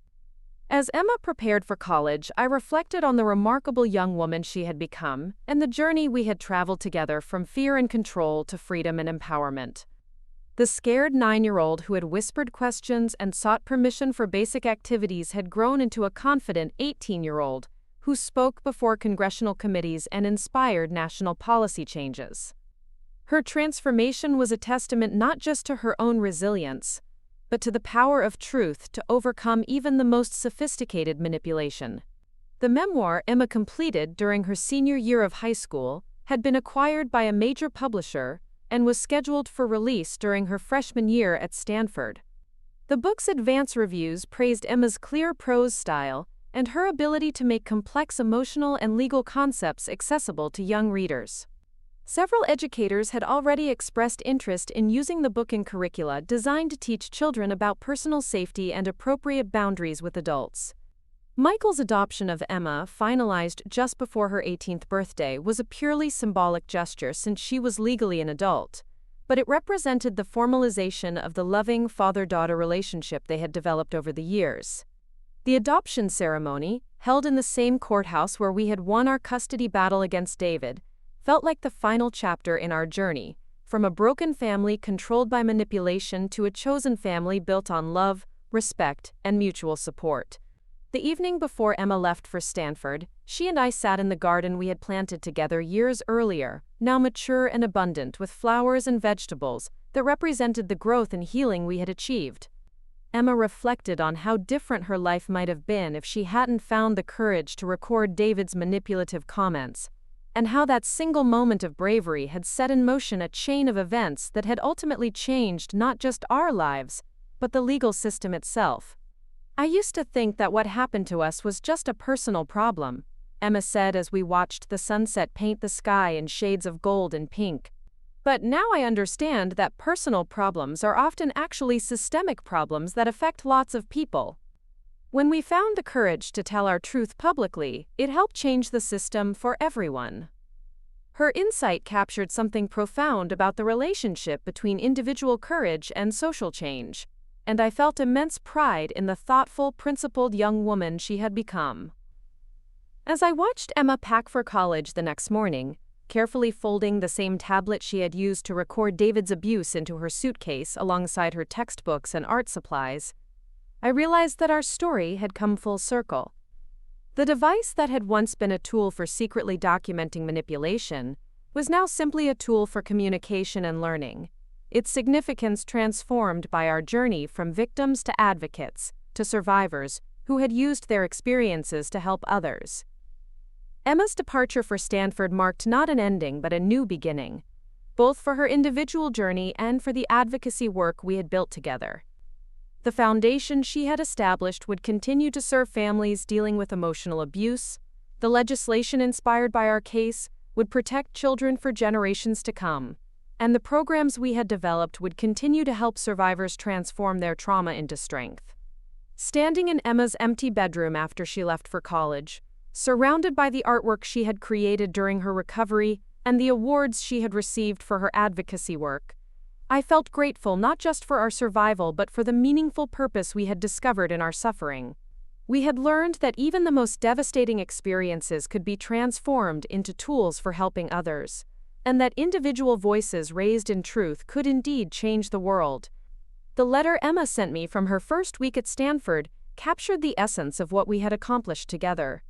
Speaker 1: As Emma prepared for college, I reflected on the remarkable young woman she had become and the journey we had traveled together from fear and control to freedom and empowerment. The scared 9-year-old who had whispered questions and sought permission for basic activities had grown into a confident 18-year-old who spoke before congressional committees and inspired national policy changes. Her transformation was a testament not just to her own resilience, but to the power of truth to overcome even the most sophisticated manipulation. The memoir Emma completed during her senior year of high school had been acquired by a major publisher and was scheduled for release during her freshman year at Stanford. The book's advance reviews praised Emma's clear prose style and her ability to make complex emotional and legal concepts accessible to young readers. Several educators had already expressed interest in using the book in curricula designed to teach children about personal safety and appropriate boundaries with adults. Michael's adoption of Emma, finalized just before her 18th birthday, was a purely symbolic gesture since she was legally an adult, but it represented the formalization of the loving father-daughter relationship they had developed over the years. The adoption ceremony, held in the same courthouse where we had won our custody battle against David, felt like the final chapter in our journey, from a broken family controlled by manipulation to a chosen family built on love, respect, and mutual support. The evening before Emma left for Stanford, she and I sat in the garden we had planted together years earlier, now mature and abundant with flowers and vegetables that represented the growth and healing we had achieved. Emma reflected on how different her life might have been if she hadn't found the courage to record David's manipulative comments, and how that single moment of bravery had set in motion a chain of events that had ultimately changed not just our lives, but the legal system itself. I used to think that what happened to us was just a personal problem, Emma said as we watched the sunset paint the sky in shades of gold and pink. But now I understand that personal problems are often actually systemic problems that affect lots of people. When we found the courage to tell our truth publicly, it helped change the system for everyone. Her insight captured something profound about the relationship between individual courage and social change, and I felt immense pride in the thoughtful, principled young woman she had become. As I watched Emma pack for college the next morning, carefully folding the same tablet she had used to record David's abuse into her suitcase alongside her textbooks and art supplies, I realized that our story had come full circle. The device that had once been a tool for secretly documenting manipulation was now simply a tool for communication and learning, its significance transformed by our journey from victims to advocates, to survivors who had used their experiences to help others. Emma's departure for Stanford marked not an ending but a new beginning, both for her individual journey and for the advocacy work we had built together. The foundation she had established would continue to serve families dealing with emotional abuse. The legislation inspired by our case would protect children for generations to come, and the programs we had developed would continue to help survivors transform their trauma into strength. Standing in Emma's empty bedroom after she left for college, surrounded by the artwork she had created during her recovery and the awards she had received for her advocacy work, I felt grateful not just for our survival but for the meaningful purpose we had discovered in our suffering. We had learned that even the most devastating experiences could be transformed into tools for helping others, and that individual voices raised in truth could indeed change the world. The letter Emma sent me from her first week at Stanford captured the essence of what we had accomplished together.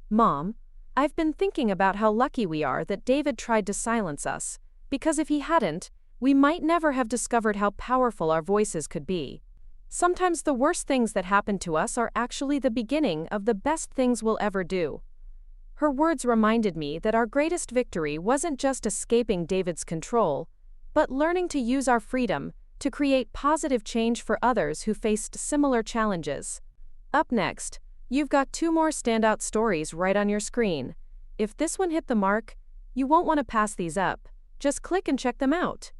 Speaker 1: Mom, I've been thinking about how lucky we are that David tried to silence us, because if he hadn't, we might never have discovered how powerful our voices could be. Sometimes the worst things that happen to us are actually the beginning of the best things we'll ever do. Her words reminded me that our greatest victory wasn't just escaping David's control, but learning to use our freedom to create positive change for others who faced similar challenges. Up next, you've got 2 more standout stories right on your screen. If this one hit the mark, you won't want to pass these up. Just click and check them out.